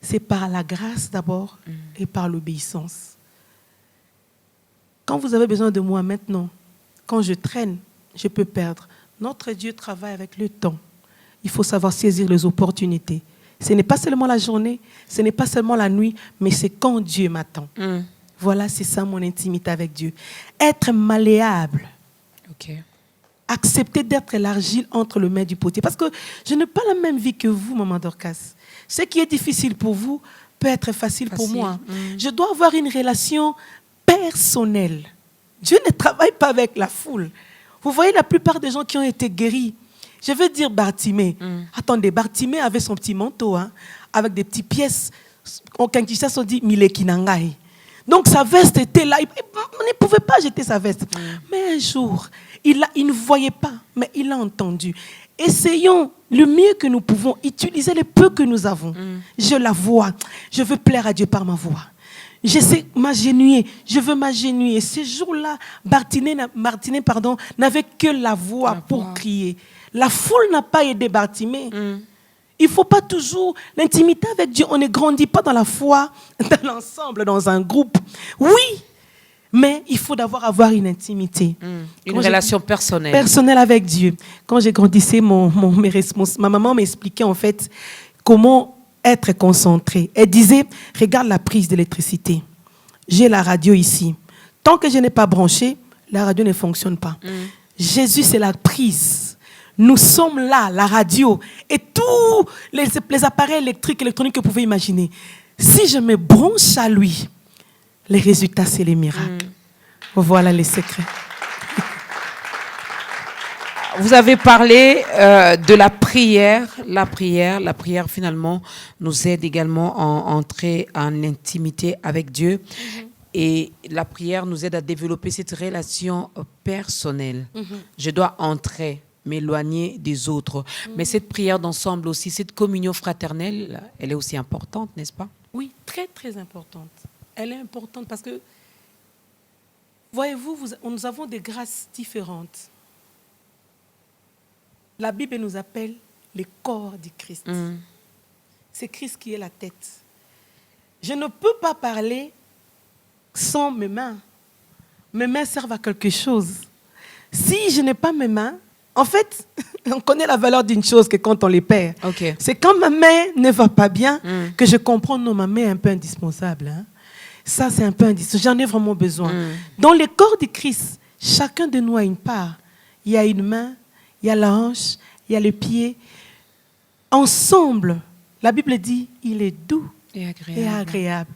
C'est par la grâce d'abord et par l'obéissance. Quand vous avez besoin de moi maintenant, quand je traîne, je peux perdre. Notre Dieu travaille avec le temps. Il faut savoir saisir les opportunités. Ce n'est pas seulement la journée, ce n'est pas seulement la nuit, mais c'est quand Dieu m'attend. Voilà, c'est ça mon intimité avec Dieu. Être malléable. Okay. Accepter d'être l'argile entre les mains du potier. Parce que je n'ai pas la même vie que vous, Maman Dorcas. Ce qui est difficile pour vous peut être facile pour moi. Je dois avoir une relation personnelle. Dieu ne travaille pas avec la foule. Vous voyez la plupart des gens qui ont été guéris. Je veux dire Bartimée. Attendez, Bartimée avait son petit manteau, avec des petites pièces. Au Kinshasa, on dit Milekinangai. Donc sa veste était là. Il ne pouvait pas jeter sa veste. Mais un jour, il ne voyait pas, mais il a entendu. Essayons le mieux que nous pouvons, utiliser le peu que nous avons. Je la vois. Je veux plaire à Dieu par ma voix. Je sais m'agenouiller. Je veux m'agenouiller. Ce jour-là, Martinet n'avait que la voix pour crier. La foule n'a pas aidé Bartimée. Il ne faut pas toujours... L'intimité avec Dieu, on ne grandit pas dans la foi, dans l'ensemble, dans un groupe. Oui, mais il faut d'abord avoir une intimité. Une relation personnelle. Personnelle avec Dieu. Quand j'ai grandissé, ma maman m'expliquait en fait comment être concentré. Elle disait, regarde la prise d'électricité. J'ai la radio ici. Tant que je n'ai pas branché, la radio ne fonctionne pas. Jésus, c'est la prise. Nous sommes là, la radio, et tous les appareils électriques, électroniques que vous pouvez imaginer. Si je me branche à lui, les résultats, c'est les miracles. Voilà les secrets. Vous avez parlé de la prière. La prière, finalement, nous aide également à entrer en intimité avec Dieu. Et la prière nous aide à développer cette relation personnelle. Je dois entrer, m'éloigner des autres. Mais cette prière d'ensemble aussi, cette communion fraternelle, elle est aussi importante, n'est-ce pas? Oui, très, très importante. Elle est importante parce que, voyez-vous, nous avons des grâces différentes. La Bible nous appelle les corps du Christ. C'est Christ qui est la tête. Je ne peux pas parler sans mes mains. Mes mains servent à quelque chose. Si je n'ai pas mes mains, en fait, on connaît la valeur d'une chose que quand on les perd. Okay. C'est quand ma main ne va pas bien que je comprends, non, ma main est un peu indispensable. Hein. Ça, c'est un peu indispensable. J'en ai vraiment besoin. Dans le corps de Christ, chacun de nous a une part. Il y a une main, il y a la hanche, il y a le pied. Ensemble, la Bible dit, il est doux et agréable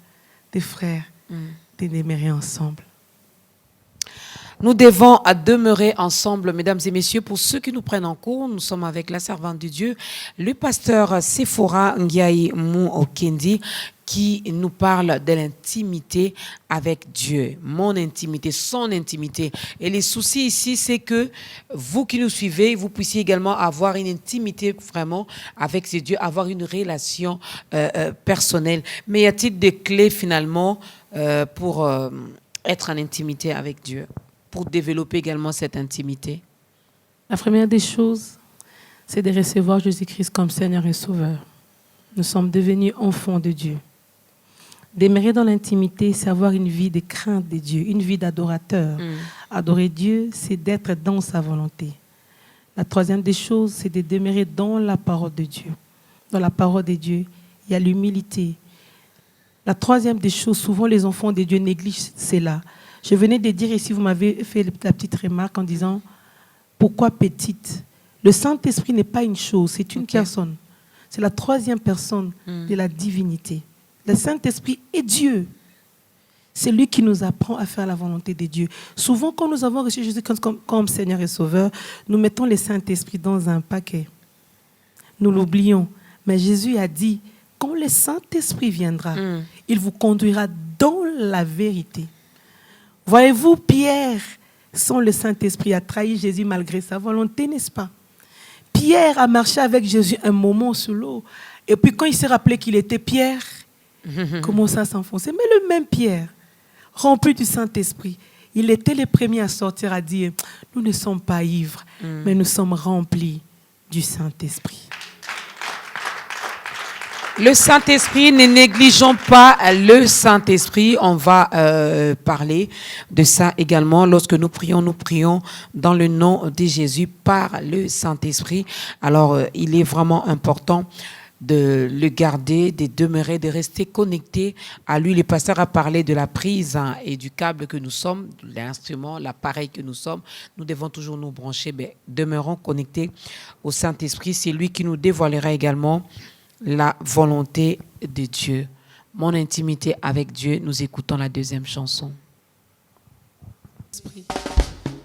des frères de demeurer ensemble. Nous devons demeurer ensemble, mesdames et messieurs. Pour ceux qui nous prennent en cours, nous sommes avec la servante de Dieu, le pasteur Sephora Ngiayi Mu-Okendi, qui nous parle de l'intimité avec Dieu, mon intimité, son intimité. Et les soucis ici, c'est que vous qui nous suivez, vous puissiez également avoir une intimité vraiment avec ce Dieu, avoir une relation personnelle. Mais y a-t-il des clés finalement pour être en intimité avec Dieu, pour développer également cette intimité? La première des choses, c'est de recevoir Jésus-Christ comme Seigneur et Sauveur. Nous sommes devenus enfants de Dieu. Demeurer dans l'intimité, c'est avoir une vie de crainte de Dieu, une vie d'adorateur. Adorer Dieu, c'est d'être dans sa volonté. La troisième des choses, c'est de demeurer dans la parole de Dieu. Dans la parole de Dieu, il y a l'humilité. La troisième des choses, souvent les enfants de Dieu négligent cela. Je venais de dire ici, vous m'avez fait la petite remarque en disant, pourquoi petite? Le Saint-Esprit n'est pas une chose, c'est une personne. C'est la troisième personne de la divinité. Le Saint-Esprit est Dieu. C'est lui qui nous apprend à faire la volonté de Dieu. Souvent, quand nous avons reçu Jésus comme Seigneur et Sauveur, nous mettons le Saint-Esprit dans un paquet. Nous l'oublions. Mais Jésus a dit, quand le Saint-Esprit viendra, il vous conduira dans la vérité. Voyez-vous, Pierre, sans le Saint-Esprit, a trahi Jésus malgré sa volonté, n'est-ce pas? Pierre a marché avec Jésus un moment sous l'eau. Et puis quand il s'est rappelé qu'il était Pierre, commença à s'enfoncer. Mais le même Pierre, rempli du Saint-Esprit, il était le premier à sortir, à dire, nous ne sommes pas ivres, mais nous sommes remplis du Saint-Esprit. Le Saint-Esprit, ne négligeons pas le Saint-Esprit. On va parler de ça également. Lorsque nous prions dans le nom de Jésus par le Saint-Esprit. Alors, il est vraiment important de le garder, de demeurer, de rester connecté à lui. Le pasteur a parlé de la prise et du câble que nous sommes, l'instrument, l'appareil que nous sommes. Nous devons toujours nous brancher, mais demeurons connectés au Saint-Esprit. C'est lui qui nous dévoilera également la volonté de Dieu. Mon intimité avec Dieu. Nous écoutons la deuxième chanson.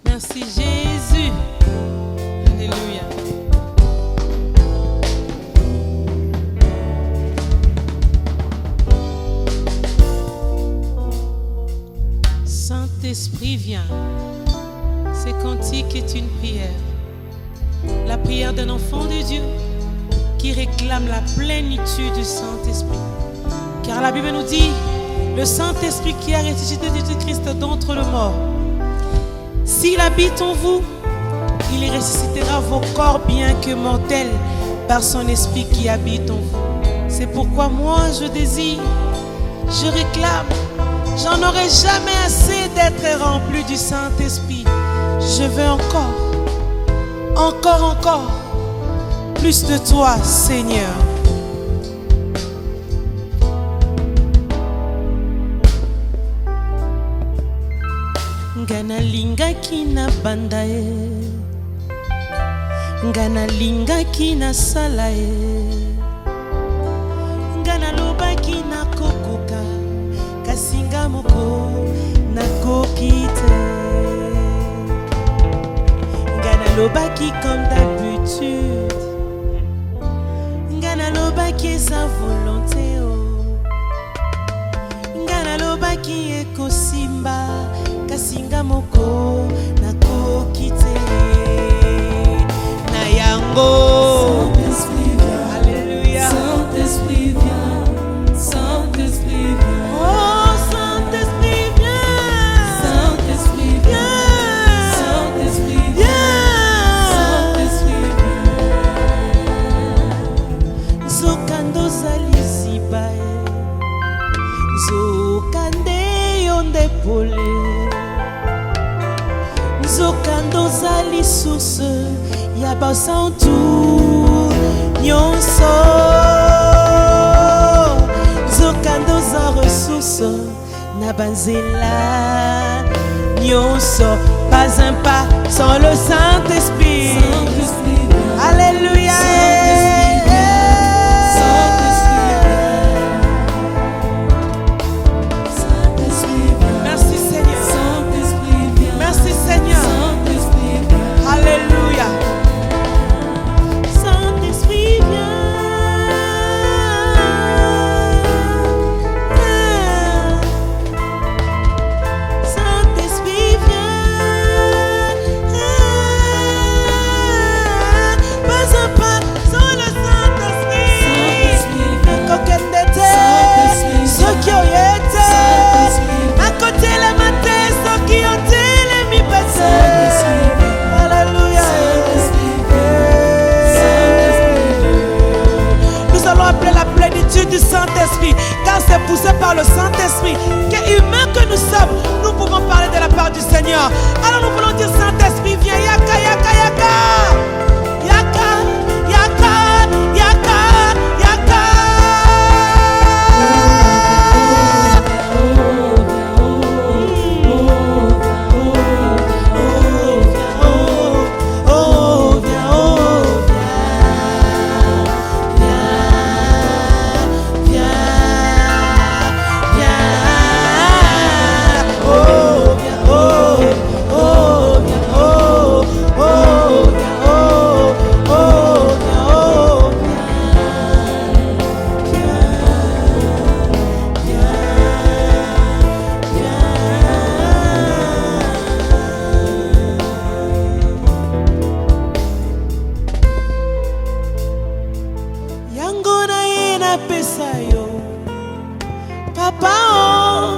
Merci Jésus. Alléluia. Saint-Esprit vient. Ce cantique est une prière. La prière d'un enfant de Dieu qui réclame la plénitude du Saint-Esprit. Car la Bible nous dit, le Saint-Esprit qui a ressuscité Jésus-Christ d'entre les morts, s'il habite en vous, il ressuscitera vos corps bien que mortels par son Esprit qui habite en vous. C'est pourquoi moi je désire, je réclame, j'en aurai jamais assez d'être rempli du Saint-Esprit. Je veux encore, plus de toi, Seigneur. Ngana linga kina bandae, ngana linga kina salae, ngana loba kina kokoka, kasinga moko na kokite. Ngana loba ki comme d'habitude, ngana loba ki sa volonté oh, ngana loba soki ekosimba kasinga moko nakoki te na yango. Alléluia. Saint-Esprit viens, Saint-Esprit viens. Oh Saint-Esprit viens, Saint-Esprit viens, Saint-Esprit viens, Saint-Esprit viens. Zokando zaliziba, zokande yonde pole, zokando zali source ya basantu nyonso, zokando za ressource na banzela nyonso, pas un pas sans le Saint-Esprit. Alléluia. Merci Seigneur. Merci Seigneur. Alléluia. Saint-Esprit Saint-Esprit pas un pas sans le Saint-Esprit. Ceux qui ont été à côté la matin, ceux qui ont été les mi-passés. Alléluia. Nous allons appeler la plénitude du Saint-Esprit, car c'est poussé par le Saint-Esprit qu'humain que nous sommes, nous pouvons parler de la part du Seigneur. Alors nous voulons dire Saint-Esprit, viens, yaka, yaka, yaka, yaka, yaka, yaka, yaka. Yango na ye na pesa yo papa o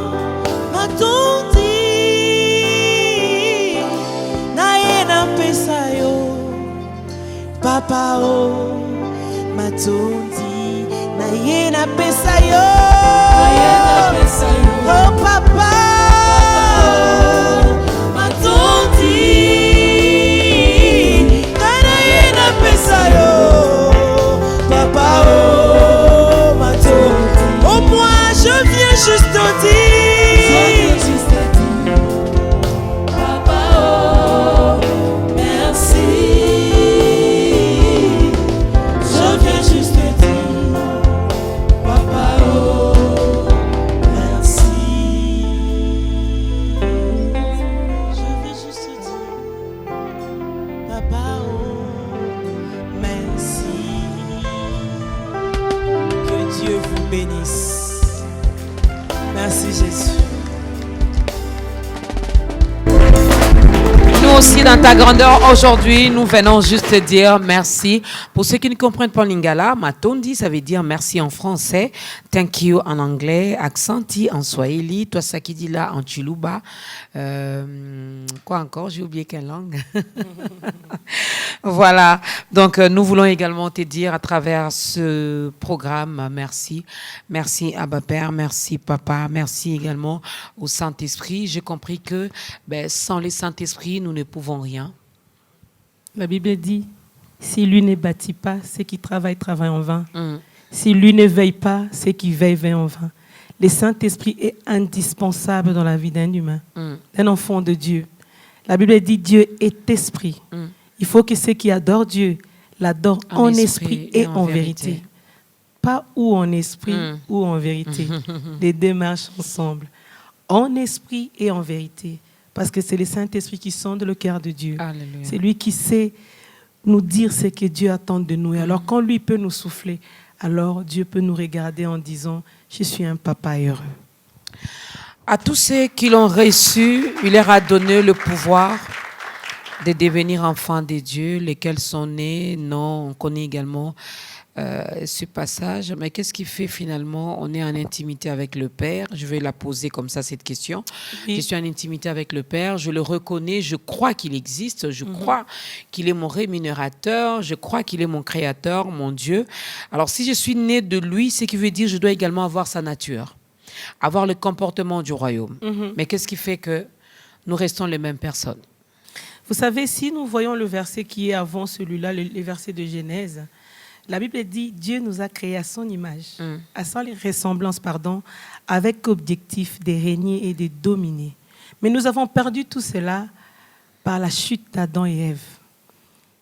matundi na ye na pesa yo papa o matundi na ye na pesa yo oh papa matundi na ye na pesa yo papa oh mato, oh moi je viens juste te dire, papa oh merci, je viens juste te dire, papa oh merci, je viens juste te dire, papa oh merci. Que Dieu vous bénisse. Merci Jésus. Nous aussi, dans ta grandeur, aujourd'hui, nous venons juste te dire merci. Pour ceux qui ne comprennent pas Lingala, Matondi, ça veut dire merci en français, thank you en anglais, Accenti en swahili, toi ça qui dit là en Chiluba. Quoi encore? J'ai oublié quelle langue. Voilà. Donc, nous voulons également te dire à travers ce programme, merci. Merci Abba Père, merci Papa, merci également au Saint-Esprit. J'ai compris que sans le Saint-Esprit, nous ne pouvons rien. La Bible dit, si lui ne bâtit pas, ceux qui travaillent en vain. Si lui ne veille pas, ceux qui veillent en vain. Le Saint-Esprit est indispensable dans la vie d'un humain, d'un enfant de Dieu. La Bible dit, Dieu est esprit. Il faut que ceux qui adorent Dieu l'adorent en esprit et en vérité. Pas ou en esprit ou en vérité. Les deux marchent ensemble. En esprit et en vérité. Parce que c'est le Saint-Esprit qui sonde le cœur de Dieu. Alléluia. C'est lui qui sait nous dire ce que Dieu attend de nous. Et alors quand lui peut nous souffler, alors Dieu peut nous regarder en disant « Je suis un papa heureux ». À tous ceux qui l'ont reçu, il leur a donné le pouvoir de devenir enfants de Dieu, lesquels sont nés. Non, on connaît également ce passage. Mais qu'est-ce qui fait finalement on est en intimité avec le Père? Je vais la poser comme ça, cette question. Oui. Je suis en intimité avec le Père, je le reconnais, je crois qu'il existe, je crois qu'il est mon rémunérateur, je crois qu'il est mon créateur, mon Dieu. Alors si je suis né de lui, ce qui veut dire que je dois également avoir sa nature, avoir le comportement du royaume. Mais qu'est-ce qui fait que nous restons les mêmes personnes? Vous savez, si nous voyons le verset qui est avant celui-là, les versets de Genèse, la Bible dit, Dieu nous a créés à son image, à son ressemblance, avec objectif de régner et de dominer. Mais nous avons perdu tout cela par la chute d'Adam et Ève.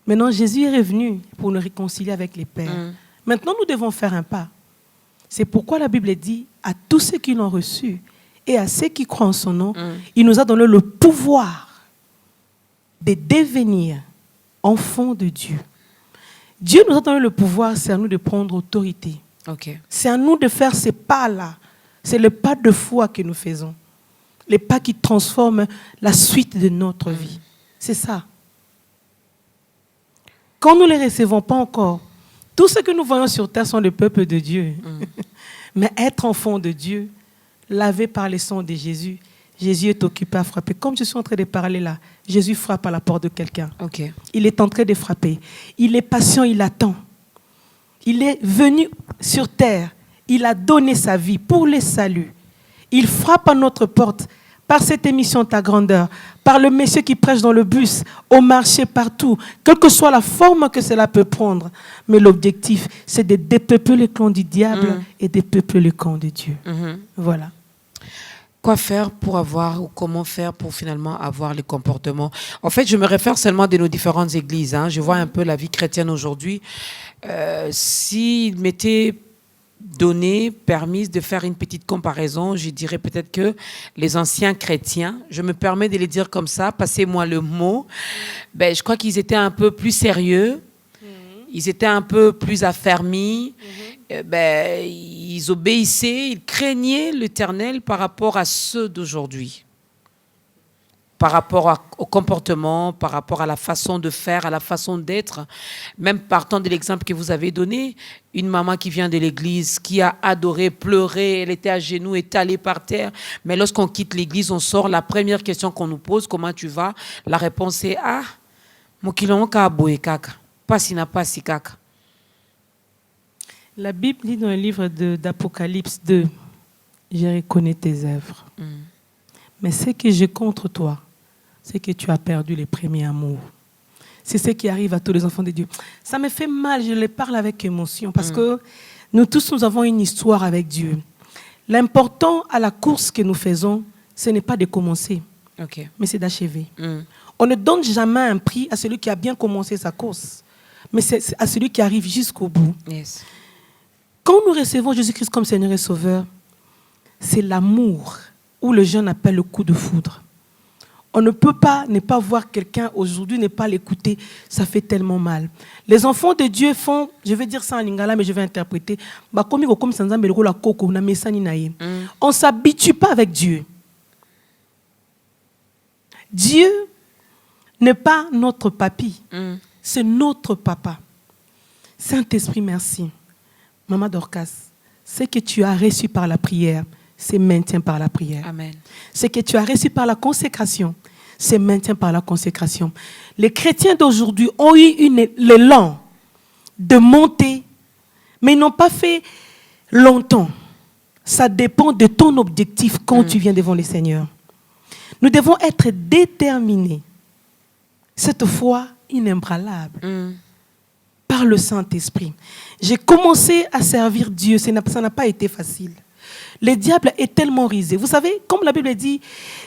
Maintenant, Jésus est revenu pour nous réconcilier avec les pères. Maintenant, nous devons faire un pas. C'est pourquoi la Bible dit, à tous ceux qui l'ont reçu et à ceux qui croient en son nom, il nous a donné le pouvoir de devenir enfants de Dieu. Dieu nous a donné le pouvoir, c'est à nous de prendre autorité. Okay. C'est à nous de faire ces pas-là. C'est le pas de foi que nous faisons. Les pas qui transforment la suite de notre vie. C'est ça. Quand nous ne les recevons pas encore, tout ce que nous voyons sur terre sont le peuple de Dieu. Mais être enfant de Dieu, lavé par le sang de Jésus, Jésus est occupé à frapper. Comme je suis en train de parler là, Jésus frappe à la porte de quelqu'un. Okay. Il est en train de frapper. Il est patient, il attend. Il est venu sur terre. Il a donné sa vie pour le salut. Il frappe à notre porte par cette émission Ta Grandeur, par le monsieur qui prêche dans le bus, au marché, partout, quelle que soit la forme que cela peut prendre. Mais l'objectif, c'est de dépeupler le clan du diable et de peupler le camp de Dieu. Voilà. Quoi faire pour avoir, ou comment faire pour finalement avoir les comportements? En fait, je me réfère seulement de nos différentes églises. Je vois un peu la vie chrétienne aujourd'hui. S'il m'était donné, permis de faire une petite comparaison, je dirais peut-être que les anciens chrétiens, je me permets de les dire comme ça, passez-moi le mot, je crois qu'ils étaient un peu plus sérieux, ils étaient un peu plus affermis, ils obéissaient, ils craignaient l'Éternel par rapport à ceux d'aujourd'hui, par rapport au comportement, par rapport à la façon de faire, à la façon d'être. Même partant de l'exemple que vous avez donné, une maman qui vient de l'église, qui a adoré, pleuré, elle était à genoux, étalée par terre. Mais lorsqu'on quitte l'église, on sort, la première question qu'on nous pose, comment tu vas? La réponse est, mokilon ka boye kaka, pasina pasi kaka. La Bible dit dans le livre d'Apocalypse 2, je reconnais tes œuvres. Mais ce que j'ai contre toi, c'est que tu as perdu les premiers amours. C'est ce qui arrive à tous les enfants de Dieu. Ça me fait mal, je les parle avec émotion, parce que nous tous, nous avons une histoire avec Dieu. L'important à la course que nous faisons, ce n'est pas de commencer, mais c'est d'achever. On ne donne jamais un prix à celui qui a bien commencé sa course, mais c'est à celui qui arrive jusqu'au bout. Yes. Quand nous recevons Jésus-Christ comme Seigneur et Sauveur, c'est l'amour, ou le jeune appelle le coup de foudre. On ne peut pas ne pas voir quelqu'un aujourd'hui, ne pas l'écouter. Ça fait tellement mal. Les enfants de Dieu font, je vais dire ça en lingala, mais je vais interpréter. On ne s'habitue pas avec Dieu. Dieu n'est pas notre papy, c'est notre papa. Saint-Esprit, merci. Maman Dorcas, ce que tu as reçu par la prière, c'est maintien par la prière. Amen. Ce que tu as reçu par la consécration, c'est maintien par la consécration. Les chrétiens d'aujourd'hui ont eu l'élan de monter, mais ils n'ont pas fait longtemps. Ça dépend de ton objectif quand tu viens devant le Seigneur. Nous devons être déterminés. Cette foi inébranlable. Par le Saint-Esprit. J'ai commencé à servir Dieu, ça n'a pas été facile. Le diable est tellement risé. Vous savez, comme la Bible dit,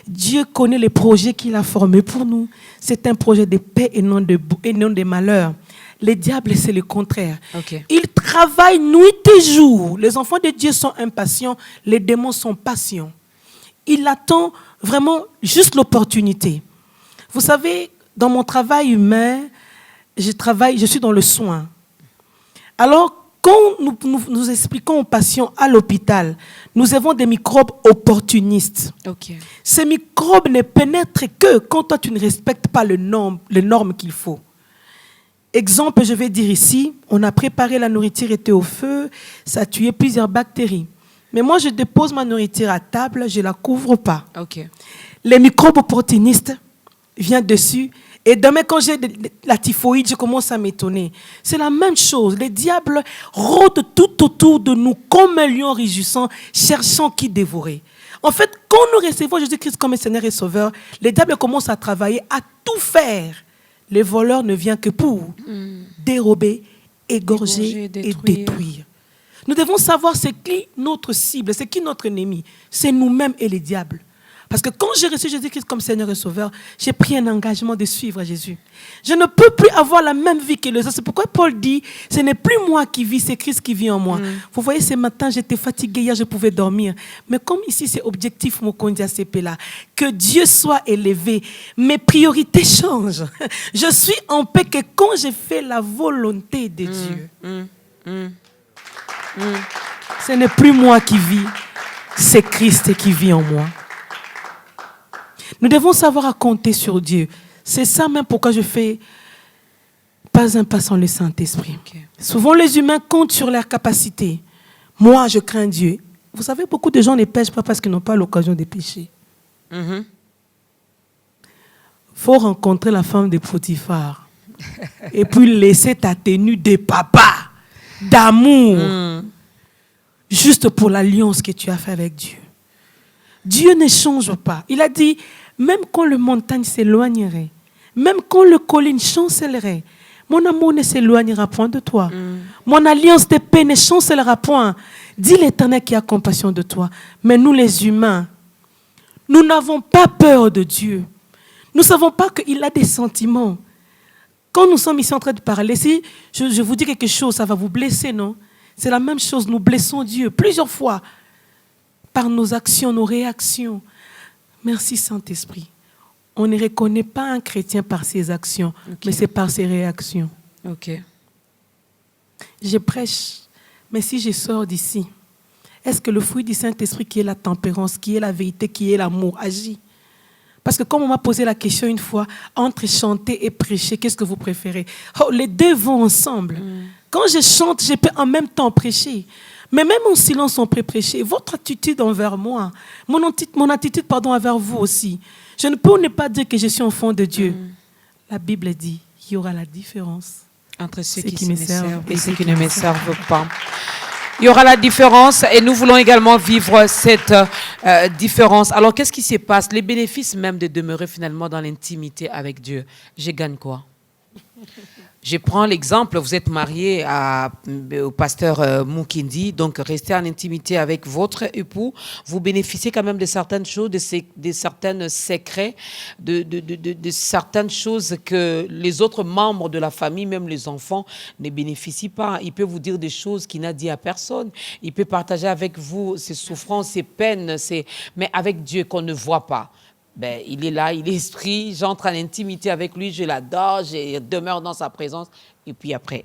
Dieu connaît les projets qu'il a formés pour nous. C'est un projet de paix et non de malheur. Le diable, c'est le contraire. Il travaille nuit et jour. Les enfants de Dieu sont impatients, les démons sont patients. Il attend vraiment juste l'opportunité. Vous savez, dans mon travail humain, je suis dans le soin. Alors, quand nous expliquons aux patients à l'hôpital, nous avons des microbes opportunistes. Ok. Ces microbes ne pénètrent que quand toi tu ne respectes pas les normes qu'il faut. Exemple, je vais dire ici, on a préparé la nourriture, était au feu, ça a tué plusieurs bactéries. Mais moi, je dépose ma nourriture à table, je ne la couvre pas. Ok. Les microbes opportunistes viennent dessus. Et demain, quand j'ai la typhoïde, je commence à m'étonner. C'est la même chose. Les diables rôdent tout autour de nous comme un lion rugissant, cherchant qui dévorer. En fait, quand nous recevons Jésus-Christ comme Seigneur et Sauveur, les diables commencent à travailler, à tout faire. Les voleurs ne viennent que pour dérober, égorger et détruire. Nous devons savoir c'est qui notre cible, c'est qui notre ennemi. C'est nous-mêmes et les diables. Parce que quand j'ai reçu Jésus-Christ comme Seigneur et Sauveur, j'ai pris un engagement de suivre Jésus. Je ne peux plus avoir la même vie que les autres. C'est pourquoi Paul dit, ce n'est plus moi qui vis, c'est Christ qui vit en moi. Vous voyez, ce matin, j'étais fatiguée, hier, je pouvais dormir. Mais comme ici, c'est objectif, mon conduit à CP là, que Dieu soit élevé, mes priorités changent. Je suis en paix que quand j'ai fait la volonté de Dieu, ce n'est plus moi qui vis, c'est Christ qui vit en moi. Nous devons savoir à compter sur Dieu. C'est ça même pourquoi je fais pas un pas sans le Saint-Esprit. Okay. Souvent, les humains comptent sur leurs capacités. Moi, je crains Dieu. Vous savez, beaucoup de gens ne pêchent pas parce qu'ils n'ont pas l'occasion de pêcher. Il faut rencontrer la femme de Potiphar et puis laisser ta tenue de papa, d'amour, juste pour l'alliance que tu as faite avec Dieu. Dieu ne change pas. Il a dit, même quand les montagnes s'éloigneraient, même quand les collines chancelleraient, mon amour ne s'éloignera point de toi. Mon alliance de paix ne chancellera point. Dis l'Éternel qui a compassion de toi. Mais nous les humains, nous n'avons pas peur de Dieu. Nous ne savons pas qu'il a des sentiments. Quand nous sommes ici en train de parler, si je vous dis quelque chose, ça va vous blesser, non? C'est la même chose, nous blessons Dieu plusieurs fois. Par nos actions, nos réactions. Merci Saint-Esprit. On ne reconnaît pas un chrétien par ses actions, mais c'est par ses réactions. Ok. Je prêche, mais si je sors d'ici, est-ce que le fruit du Saint-Esprit qui est la tempérance, qui est la vérité, qui est l'amour, agit? Parce que comme on m'a posé la question une fois, entre chanter et prêcher, qu'est-ce que vous préférez? Oh, les deux vont ensemble. Quand je chante, je peux en même temps prêcher. Mais même en silence, on peut prêcher. Votre attitude envers moi, mon attitude envers vous aussi. Je ne peux ne pas dire que je suis enfant de Dieu. La Bible dit qu'il y aura la différence entre ceux qui me servent et ceux qui ne me servent pas. Il y aura la différence et nous voulons également vivre cette différence. Alors, qu'est-ce qui se passe? Les bénéfices même de demeurer finalement dans l'intimité avec Dieu. Je gagne quoi? Je prends l'exemple, vous êtes marié au pasteur Mukindi, donc restez en intimité avec votre époux. Vous bénéficiez quand même de certaines choses, de certains secrets, de certaines choses que les autres membres de la famille, même les enfants, ne bénéficient pas. Il peut vous dire des choses qu'il n'a dit à personne. Il peut partager avec vous ses souffrances, ses peines, mais avec Dieu qu'on ne voit pas. Ben, il est là, il est esprit, j'entre en intimité avec lui, je l'adore, je demeure dans sa présence. Et puis après,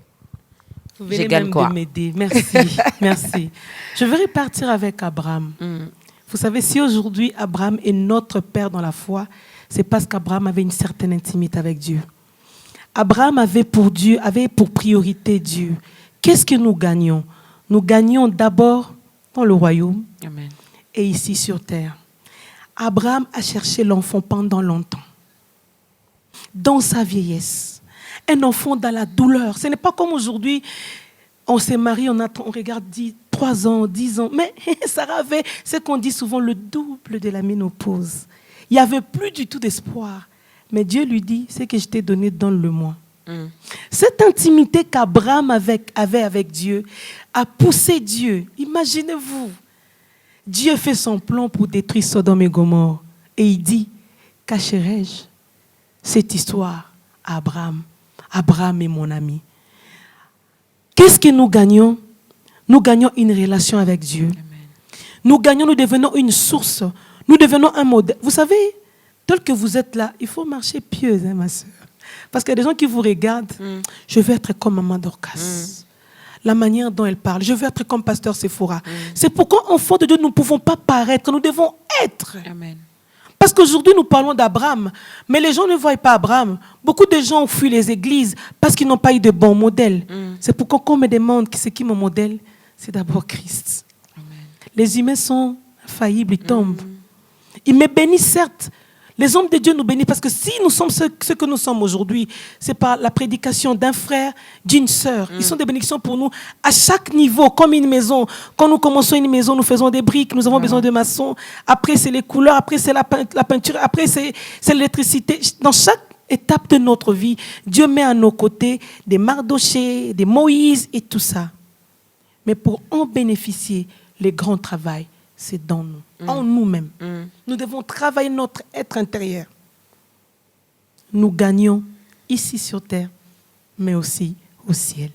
vous venez même de m'aider. Merci, merci. Je vais repartir avec Abraham. Vous savez, si aujourd'hui Abraham est notre père dans la foi, c'est parce qu'Abraham avait une certaine intimité avec Dieu. Abraham avait pour priorité Dieu. Qu'est-ce que nous gagnons? Nous gagnons d'abord dans le royaume. Amen. Et ici sur terre. Abraham a cherché l'enfant pendant longtemps, dans sa vieillesse. Un enfant dans la douleur. Ce n'est pas comme aujourd'hui, on s'est marié, on regarde 3 ans, 10 ans. Mais Sarah avait ce qu'on dit souvent, le double de la ménopause. Il n'y avait plus du tout d'espoir. Mais Dieu lui dit, ce que je t'ai donné, donne-le-moi. Cette intimité qu'Abraham avait avec Dieu a poussé Dieu. Imaginez-vous. Dieu fait son plan pour détruire Sodome et Gomorrhe. Et il dit, cacherai-je cette histoire à Abraham? Abraham est mon ami. Qu'est-ce que nous gagnons? Nous gagnons une relation avec Dieu. Amen. Nous gagnons, nous devenons une source. Nous devenons un modèle. Vous savez, tel que vous êtes là, il faut marcher pieuse, ma soeur. Parce qu'il y a des gens qui vous regardent. Je veux être comme Maman Dorcas. la manière dont elle parle. Je veux être comme pasteur Sephora. C'est pourquoi, enfants de Dieu, nous ne pouvons pas paraître, nous devons être. Amen. Parce qu'aujourd'hui, nous parlons d'Abraham, mais les gens ne voient pas Abraham. Beaucoup de gens ont fui les églises parce qu'ils n'ont pas eu de bons modèles. C'est pourquoi quand on me demande c'est qui mon modèle, c'est d'abord Christ. Amen. Les humains sont faillibles, ils tombent. Ils me bénissent, certes. Les hommes de Dieu nous bénissent parce que si nous sommes ce que nous sommes aujourd'hui, c'est par la prédication d'un frère, d'une sœur. Ils sont des bénédictions pour nous à chaque niveau, comme une maison. Quand nous commençons une maison, nous faisons des briques, nous avons besoin de maçons. Après, c'est les couleurs, après, c'est la peinture, après, c'est l'électricité. Dans chaque étape de notre vie, Dieu met à nos côtés des Mardochée, des Moïse et tout ça. Mais pour en bénéficier, les grands travail, c'est dans nous, en nous-mêmes. Nous devons travailler notre être intérieur. Nous gagnons ici sur terre, mais aussi au ciel.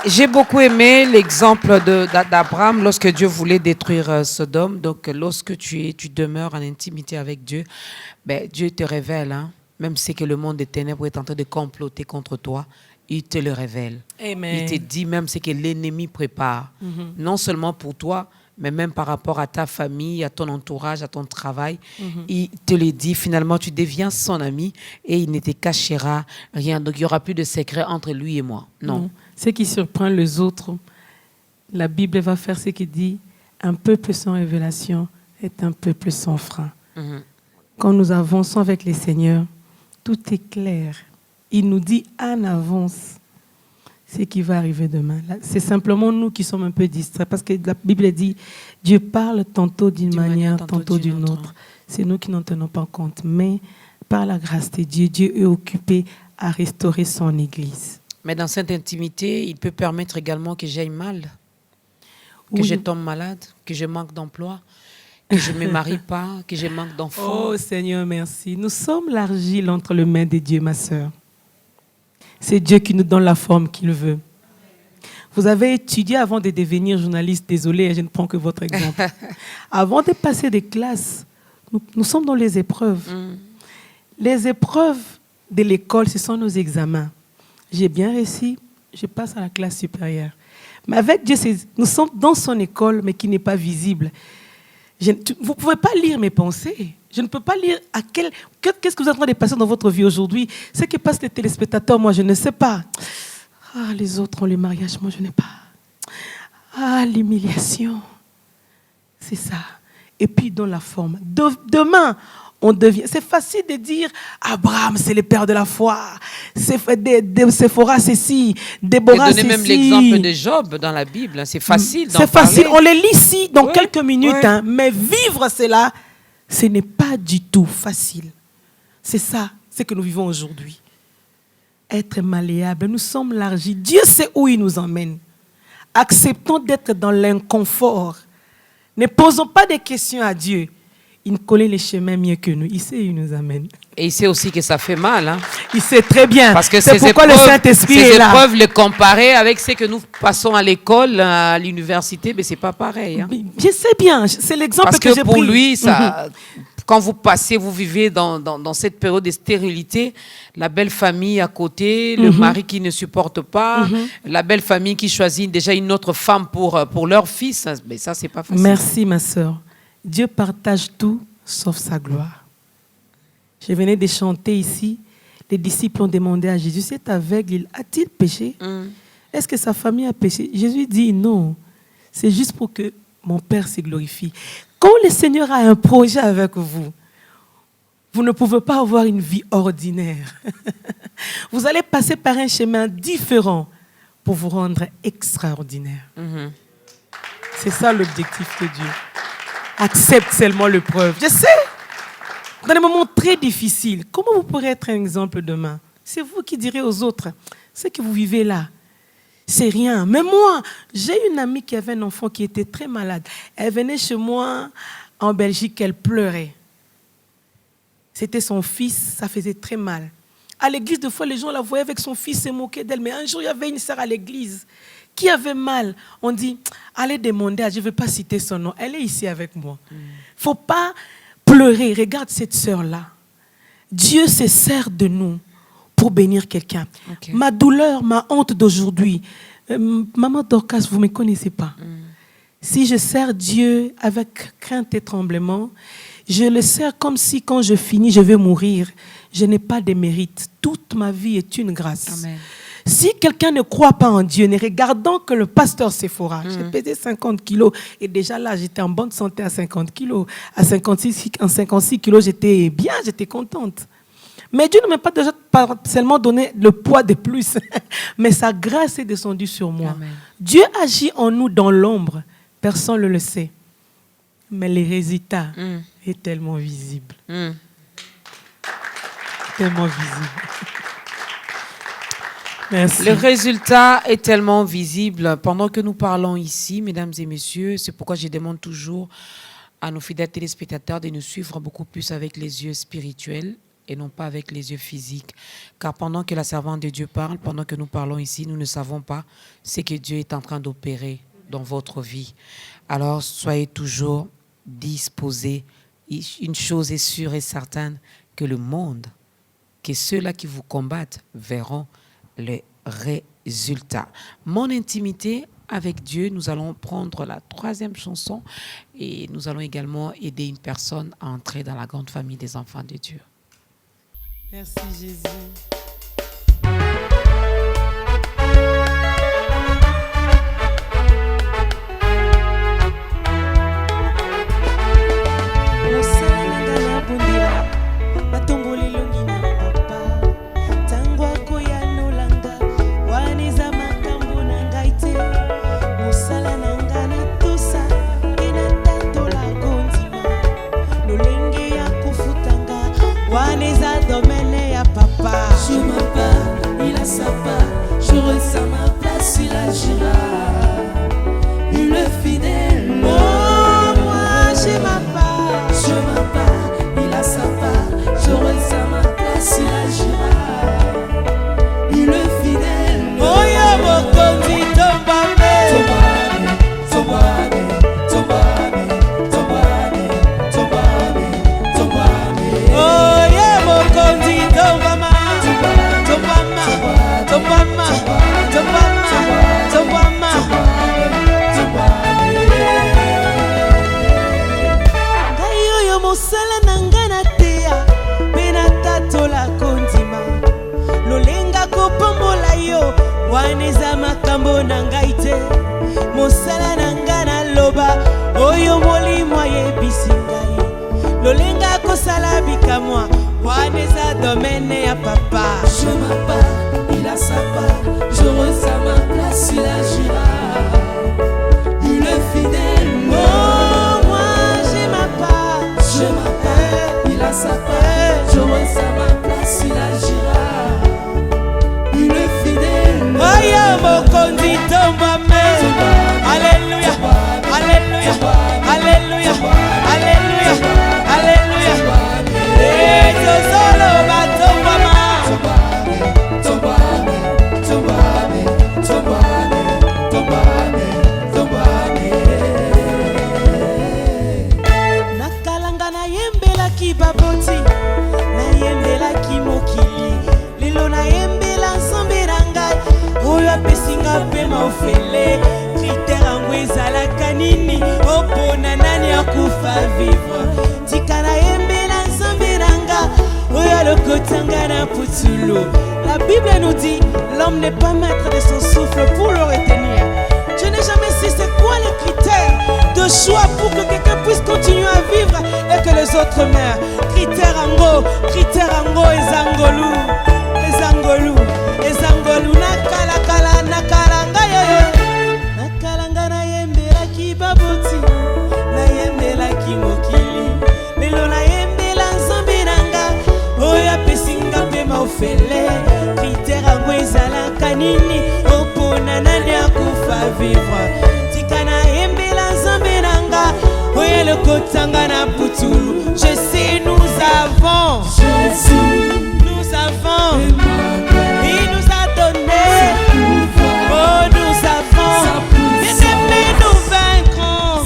J'ai beaucoup aimé l'exemple d'Abraham lorsque Dieu voulait détruire Sodome. Donc, lorsque tu demeures en intimité avec Dieu, ben, Dieu te révèle, hein, même si que le monde des ténèbres est en train de comploter contre toi, il te le révèle. Amen. Il te dit même ce que l'ennemi prépare. Non seulement pour toi, mais même par rapport à ta famille, à ton entourage, à ton travail. Il te le dit. Finalement, tu deviens son ami et il ne te cachera rien. Donc, il n'y aura plus de secret entre lui et moi. Non. Ce qui surprend les autres, la Bible va faire ce qui dit « Un peuple sans révélation est un peuple sans frein ». Quand nous avançons avec le Seigneur, tout est clair. Il nous dit en avance ce qui va arriver demain. C'est simplement nous qui sommes un peu distraits parce que la Bible dit Dieu parle tantôt d'une manière, tantôt d'une autre. C'est nous qui n'en tenons pas compte. Mais par la grâce de Dieu, Dieu est occupé à restaurer son Église. Mais dans cette intimité, il peut permettre également que j'aille mal, que je tombe malade, que je manque d'emploi, que je ne me marie pas, que je manque d'enfants. Oh Seigneur, merci. Nous sommes l'argile entre les mains de Dieu, ma sœur. C'est Dieu qui nous donne la forme qu'il veut. Vous avez étudié avant de devenir journaliste. Désolé, je ne prends que votre exemple. Avant de passer des classes, nous sommes dans les épreuves. Les épreuves de l'école, ce sont nos examens. J'ai bien réussi, je passe à la classe supérieure. Mais avec Dieu, nous sommes dans son école, mais qui n'est pas visible. Vous ne pouvez pas lire mes pensées. Je ne peux pas lire qu'est-ce que vous êtes en train de passer dans votre vie aujourd'hui. Ce qui passe les téléspectateurs, moi, je ne sais pas. Ah, les autres ont le mariage, moi, je n'ai pas. Ah, l'humiliation. C'est ça. Et puis, dans la forme. Demain, on devient... C'est facile de dire, Abraham, c'est le père de la foi. Séphora, c'est ci. Déborah, c'est ci. Donner même l'exemple de Job dans la Bible. C'est facile d'en C'est facile. parler. On les lit ici dans quelques minutes. Hein, mais vivre cela... Ce n'est pas du tout facile. C'est ça, ce que nous vivons aujourd'hui. Être malléable. Nous sommes l'argile. Dieu sait où il nous emmène. Acceptons d'être dans l'inconfort. Ne posons pas de questions à Dieu. Il connaît les chemins mieux que nous. Il sait où il nous amène. Et il sait aussi que ça fait mal. Hein? Il sait très bien. Parce que c'est pourquoi le Saint-Esprit est là. Ces épreuves, les comparer avec ce que nous passons à l'école, à l'université, mais ce n'est pas pareil. Hein? Je sais bien. C'est l'exemple que j'ai pris. Parce que pour lui, ça, quand vous passez, vous vivez dans cette période de stérilité, la belle famille à côté, le mari qui ne supporte pas, la belle famille qui choisit déjà une autre femme pour leur fils. Mais ça, c'est pas facile. Merci, ma sœur. Dieu partage tout sauf sa gloire. Je venais de chanter ici. Les disciples ont demandé à Jésus, cet aveugle, a-t-il péché? Est-ce que sa famille a péché? Jésus dit non. C'est juste pour que mon Père se glorifie. Quand le Seigneur a un projet avec vous, vous ne pouvez pas avoir une vie ordinaire. Vous allez passer par un chemin différent pour vous rendre extraordinaire. C'est ça l'objectif de Dieu. Accepte seulement l'épreuve. Je sais, dans des moments très difficiles, comment vous pourrez être un exemple demain? C'est vous qui direz aux autres, ce que vous vivez là, c'est rien. Mais moi, j'ai une amie qui avait un enfant qui était très malade. Elle venait chez moi en Belgique, elle pleurait. C'était son fils, ça faisait très mal. À l'église, des fois, les gens la voyaient avec son fils, se moquaient d'elle. Mais un jour, il y avait une sœur à l'église qui avait mal. On dit, allez demander à Dieu, je ne vais pas citer son nom. Elle est ici avec moi. Il ne faut pas pleurer. Regarde cette sœur-là. Dieu se sert de nous pour bénir quelqu'un. Ok. Ma douleur, ma honte d'aujourd'hui, Maman Dorcas, vous ne me connaissez pas. Si je sers Dieu avec crainte et tremblement, je le sers comme si quand je finis, je vais mourir. Je n'ai pas de mérite. Toute ma vie est une grâce. Amen. Si quelqu'un ne croit pas en Dieu, ne regardons que le pasteur Sephora. J'ai pesé 50 kilos et déjà là, j'étais en bonne santé à 50 kilos. À 56 kilos, j'étais bien, j'étais contente. Mais Dieu ne m'a pas déjà seulement donné le poids de plus, mais sa grâce est descendue sur moi. Amen. Dieu agit en nous dans l'ombre, personne ne le sait. Mais les résultats est tellement visible. Tellement visible. Merci. Le résultat est tellement visible pendant que nous parlons ici, mesdames et messieurs. C'est pourquoi je demande toujours à nos fidèles téléspectateurs de nous suivre beaucoup plus avec les yeux spirituels et non pas avec les yeux physiques. Car pendant que la servante de Dieu parle, pendant que nous parlons ici, nous ne savons pas ce que Dieu est en train d'opérer dans votre vie. Alors, soyez toujours disposés. Une chose est sûre et certaine, que le monde, que ceux-là qui vous combattent verront les résultats. Mon intimité avec Dieu, nous allons prendre la 3e chanson et nous allons également aider une personne à entrer dans la grande famille des enfants de Dieu. Merci Jésus. La Bible nous dit, l'homme n'est pas maître de son souffle pour le retenir. Je n'ai jamais su c'est quoi les critères de choix pour que quelqu'un puisse continuer à vivre et que les autres meurent. Critère ango, ezangolu, nakala na yembela ki baboti, na yembela ki mokili, lelo na yembela nzambe nanga, oya pesinga pe maufele, critère ango ezalaka nini, opona nani akufa vivre, tika na yembela nzambe nanga, oya lokotanga na putulu. Je sais nous avons Jésus, nous avons, il nous a donné, oh nous avons, bien-aimés nous vaincrons,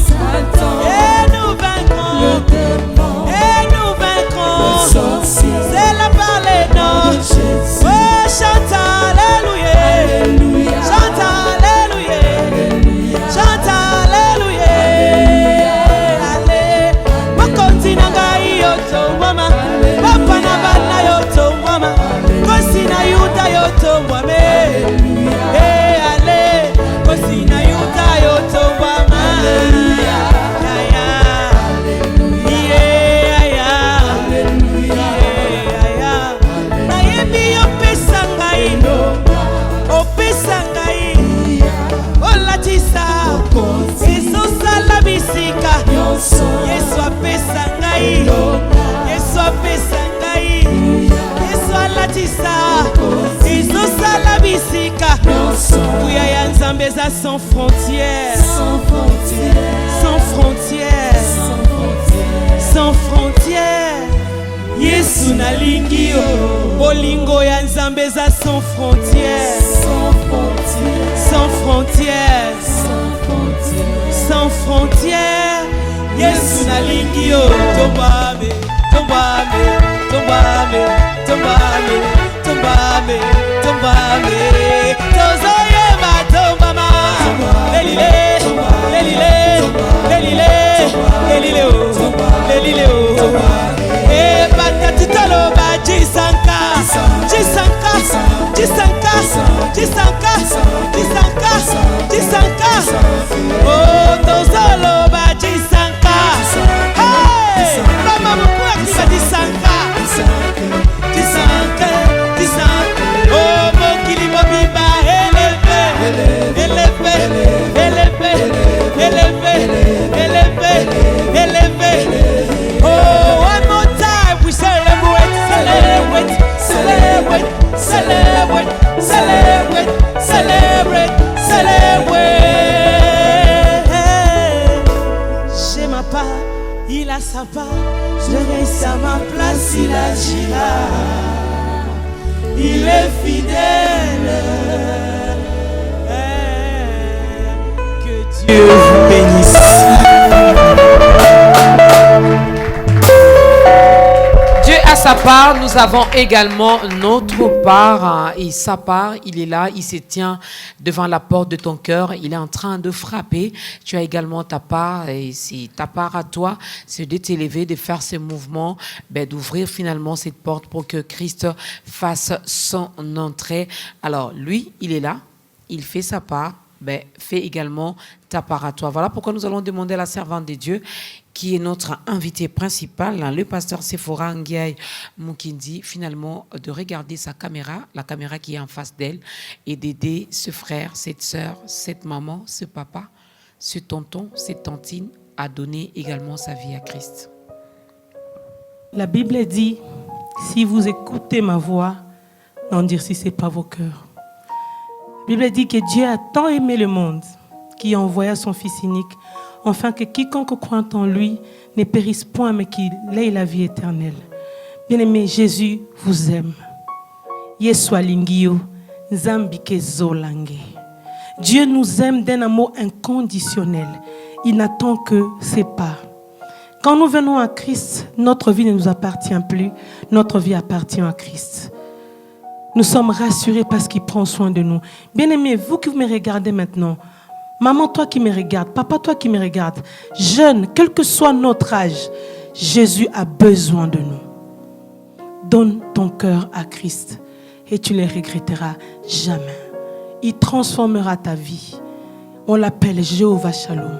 et nous vaincrons, et nous vaincrons, c'est la parole non. nzambe eza sans frontières, sans frontières, sans frontières. Yesu nalingi yo, bolingo ya nzambe eza sans frontières, sans frontières, sans frontières. Yesu nalingi yo, tombame, tombame, tombame, tombame, tombame, tombame. Tozoye ma tombama, lelile, lelile, lelile, lelile, lelile. Eh batatitalo ba jisanka, jisanka, jisanka, jisanka, jisanka, jisanka. Oh tozolo ba jisanka. Hey, mama mukua kiba jisanka, jisanka, jisanka. Oh mokili mobimba eleve, eleve, eleve, eleve, eleve, eleve. Oh one more time we celebrate, celebrate, celebrate, celebrate, celebrate, celebrate, celebrate. J'ai ma part, il a sa part. Je reste à ma place, il agira. Il est fidèle. Que Dieu vous bénisse. Dieu a sa part, nous avons également notre part. Et sa part, il est là, il se tient devant la porte de ton cœur, il est en train de frapper. Tu as également ta part, et c'est ta part à toi, c'est de t'élever, de faire ce mouvement, d'ouvrir finalement cette porte pour que Christ fasse son entrée. Alors lui, il est là, il fait sa part, fais également ta part à toi. Voilà pourquoi nous allons demander à la servante de Dieu, qui est notre invité principal, le pasteur Sephora Ngiaï Mukindi, finalement de regarder sa caméra, la caméra qui est en face d'elle, et d'aider ce frère, cette sœur, cette maman, ce papa, ce tonton, cette tantine à donner également sa vie à Christ. La Bible dit, si vous écoutez ma voix, n'endurcissez pas vos cœurs. La Bible dit que Dieu a tant aimé le monde qu'il envoya son Fils unique, afin que quiconque croit en lui ne périsse point, mais qu'il ait la vie éternelle. Bien-aimé, Jésus vous aime. Yesu alingio, nzambi ke zolange. Dieu nous aime d'un amour inconditionnel. Il n'attend que ses pas. Quand nous venons à Christ, notre vie ne nous appartient plus. Notre vie appartient à Christ. Nous sommes rassurés parce qu'il prend soin de nous. Bien-aimé, vous qui me regardez maintenant, maman, toi qui me regardes, papa, toi qui me regardes, jeune, quel que soit notre âge, Jésus a besoin de nous. Donne ton cœur à Christ et tu ne le regretteras jamais. Il transformera ta vie. On l'appelle Jéhovah Shalom.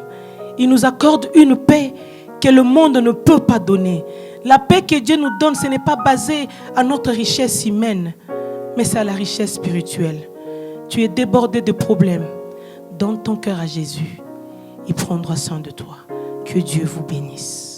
Il nous accorde une paix que le monde ne peut pas donner. La paix que Dieu nous donne, ce n'est pas basé à notre richesse humaine, mais c'est à la richesse spirituelle. Tu es débordé de problèmes. Donne ton cœur à Jésus. Il prendra soin de toi. Que Dieu vous bénisse.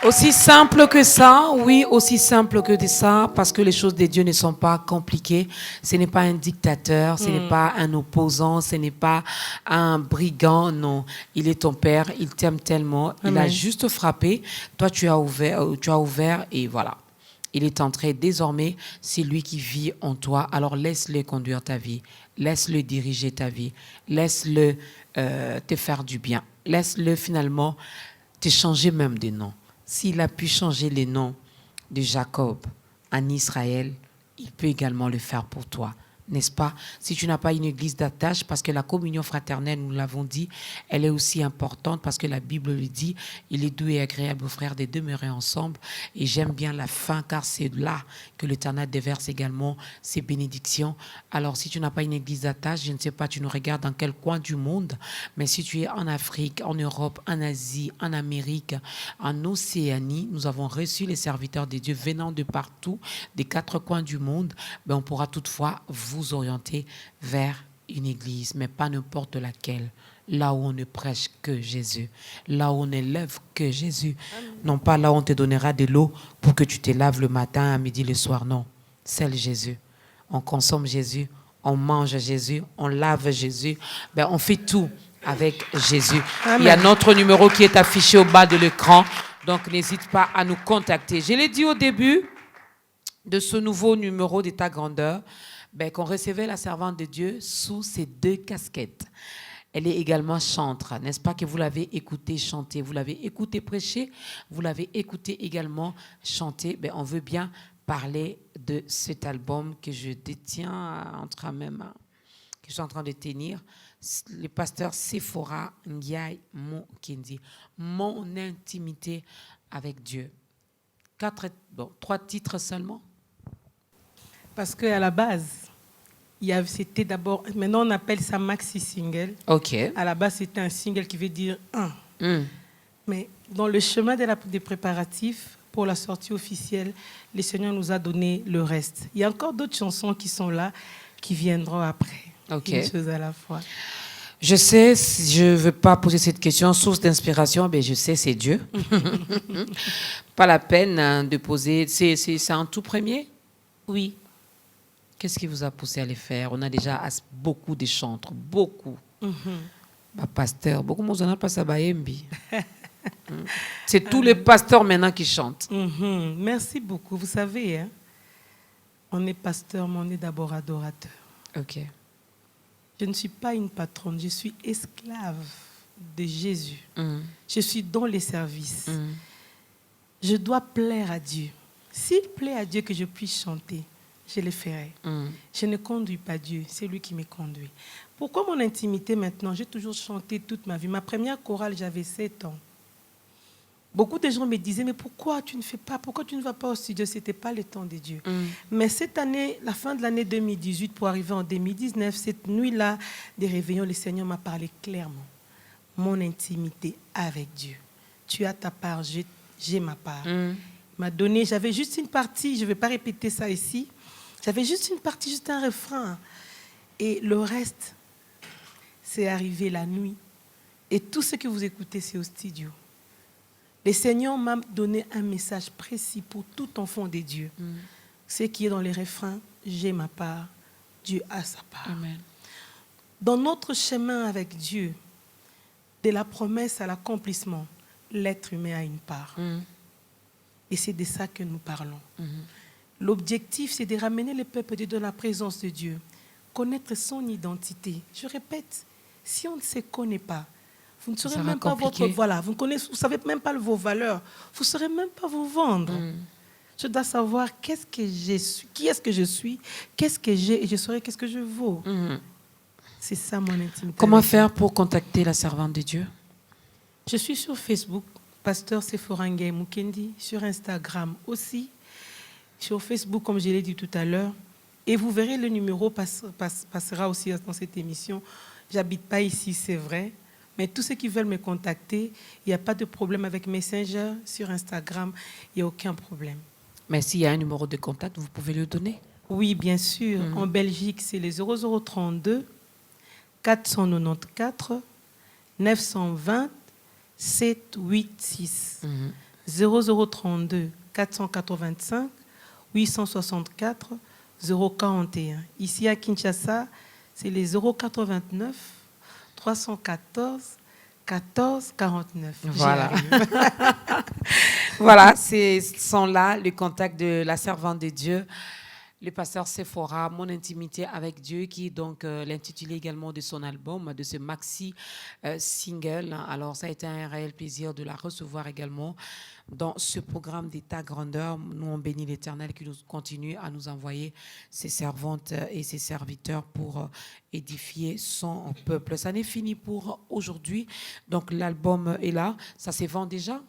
Aussi simple que ça, oui, aussi simple que ça, parce que les choses de Dieu ne sont pas compliquées. Ce n'est pas un dictateur, ce n'est pas un opposant, ce n'est pas un brigand, non. Il est ton Père, il t'aime tellement, il a juste frappé, toi tu as ouvert et voilà. Il est entré désormais, c'est lui qui vit en toi, alors laisse-le conduire ta vie, laisse-le diriger ta vie, laisse-le te faire du bien, laisse-le finalement te changer même de nom. S'il a pu changer les noms de Jacob en Israël, il peut également le faire pour toi. N'est-ce pas? Si tu n'as pas une église d'attache, parce que la communion fraternelle, nous l'avons dit, elle est aussi importante parce que la Bible le dit, il est doux et agréable aux frères de demeurer ensemble. Et j'aime bien la fin car c'est là que l'Éternel déverse également ses bénédictions. Alors si tu n'as pas une église d'attache, je ne sais pas, tu nous regardes dans quel coin du monde, mais si tu es en Afrique, en Europe, en Asie, en Amérique, en Océanie, nous avons reçu les serviteurs de Dieu venant de partout, des 4 coins du monde, ben on pourra toutefois vous orienter vers une église, mais pas n'importe laquelle, là où on ne prêche que Jésus, là où on n'élève que Jésus. Amen. Non pas là où on te donnera de l'eau pour que tu te laves le matin, à midi, le soir, non. scelle Jésus. On consomme Jésus, on mange Jésus, on lave Jésus. Ben, on fait tout avec Jésus. Amen. Il y a notre numéro qui est affiché au bas de l'écran. Donc, n'hésite pas à nous contacter. Je l'ai dit au début de ce nouveau numéro d'État Grandeur, ben, qu'on recevait la servante de Dieu sous ces 2 casquettes. Elle est également chantre, n'est-ce pas que vous l'avez écouté chanter, vous l'avez écouté prêcher, vous l'avez écouté également chanter. Ben, on veut bien parler de cet album que je détiens entre mes mains, que je suis en train de tenir. Le pasteur Sephora Ndiaye Mukendi, Mon intimité avec Dieu. 3 titres seulement. Parce qu'à la base, c'était d'abord, maintenant on appelle ça maxi single. Ok. À la base, c'était un single qui veut dire un. Mm. Mais dans le chemin des préparatifs pour la sortie officielle, le Seigneur nous a donné le reste. Il y a encore d'autres chansons qui sont là, qui viendront après. Ok. Une chose à la fois. Je sais, je ne veux pas poser cette question, source d'inspiration, mais je sais, c'est Dieu. Pas la peine de poser. C'est un tout premier? Oui. Qu'est-ce qui vous a poussé à les faire? On a déjà beaucoup de chantres, beaucoup. Bah, pasteur, beaucoup de gens passent à Bayembi. C'est tous les pasteurs maintenant qui chantent. Merci beaucoup. Vous savez, hein, on est pasteur, mais on est d'abord adorateur. Ok. Je ne suis pas une patronne, je suis esclave de Jésus. Je suis dans les services. Je dois plaire à Dieu. S'il plaît à Dieu que je puisse chanter, je le ferai. Je ne conduis pas Dieu, c'est lui qui me conduit. Pourquoi mon intimité maintenant? J'ai toujours chanté toute ma vie. Ma première chorale, j'avais 7 ans. Beaucoup de gens me disaient, mais pourquoi tu ne fais pas? Pourquoi tu ne vas pas au studio? Ce n'était pas le temps de Dieu. Mais cette année, la fin de l'année 2018 pour arriver en 2019, cette nuit-là des réveillons, le Seigneur m'a parlé clairement. Mon intimité avec Dieu. Tu as ta part, j'ai ma part. Il m'a donné, j'avais juste une partie, je ne vais pas répéter ça ici. J'avais juste une partie, juste un refrain. Et le reste, c'est arrivé la nuit. Et tout ce que vous écoutez, c'est au studio. Le Seigneur m'a donné un message précis pour tout enfant de Dieu. Ce qui est dans les refrains, j'ai ma part, Dieu a sa part. Amen. Dans notre chemin avec Dieu, de la promesse à l'accomplissement, l'être humain a une part. Et c'est de ça que nous parlons. L'objectif, c'est de ramener le peuple de Dieu dans la présence de Dieu, connaître son identité. Je répète, si on ne se connaît pas, vous ne saurez même pas votre... Voilà, vous ne savez même pas vos valeurs. Vous ne saurez même pas vous vendre. Je dois savoir qu'est-ce que je suis, qui est-ce que je suis, qu'est-ce que j'ai, et je saurai qu'est-ce que je vaux. C'est ça mon intimité. Comment faire pour contacter la servante de Dieu? Je suis sur Facebook, Pasteur Sephora Ndiaye Mukendi, sur Instagram aussi, sur Facebook, comme je l'ai dit tout à l'heure. Et vous verrez, le numéro passera aussi dans cette émission. J'habite pas ici, c'est vrai. Mais tous ceux qui veulent me contacter, il n'y a pas de problème avec Messenger, sur Instagram, il n'y a aucun problème. Mais s'il y a un numéro de contact, vous pouvez le donner? Oui, bien sûr. En Belgique, c'est les 0032 494 920 786. 0032 485 864 041. Ici à Kinshasa, c'est les 089 314 14 49. Voilà. Voilà, ce sont là les contacts de la servante de Dieu, le pasteur Sephora, Mon intimité avec Dieu, qui est donc l'intitulé également de son album, de ce maxi single. Alors, ça a été un réel plaisir de la recevoir également dans ce programme d'État Grandeur. Nous, on bénit l'Éternel qui nous continue à nous envoyer ses servantes et ses serviteurs pour édifier son peuple. Ça n'est fini pour aujourd'hui. Donc, l'album est là. Ça se vend déjà?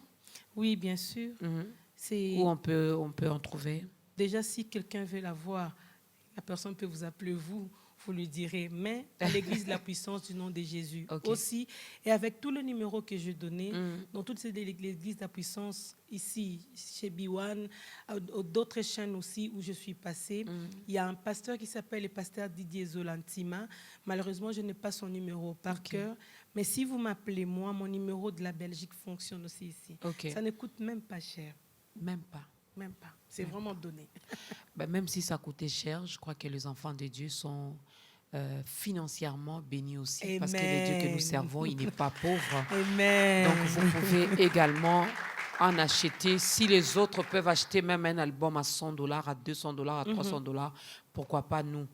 Oui, bien sûr. Où on peut en trouver? Déjà, si quelqu'un veut la voir, la personne peut vous appeler vous lui direz, mais à l'église de la puissance du nom de Jésus aussi. Et avec tous les numéros que je donnais, dans toutes ces églises de la puissance, ici, chez B1, d'autres chaînes aussi où je suis passée, il y a un pasteur qui s'appelle le pasteur Didier Zolantima. Malheureusement, je n'ai pas son numéro par cœur. Mais si vous m'appelez moi, mon numéro de la Belgique fonctionne aussi ici. Ça ne coûte même pas cher. Même pas. Même pas. C'est vraiment donné. Ben, même si ça coûtait cher, je crois que les enfants de Dieu sont financièrement bénis aussi. Amen. Parce que le Dieu que nous servons, il n'est pas pauvre. Amen. Donc vous pouvez également en acheter. Si les autres peuvent acheter même un album à $100, à $200, à $300, pourquoi pas nous,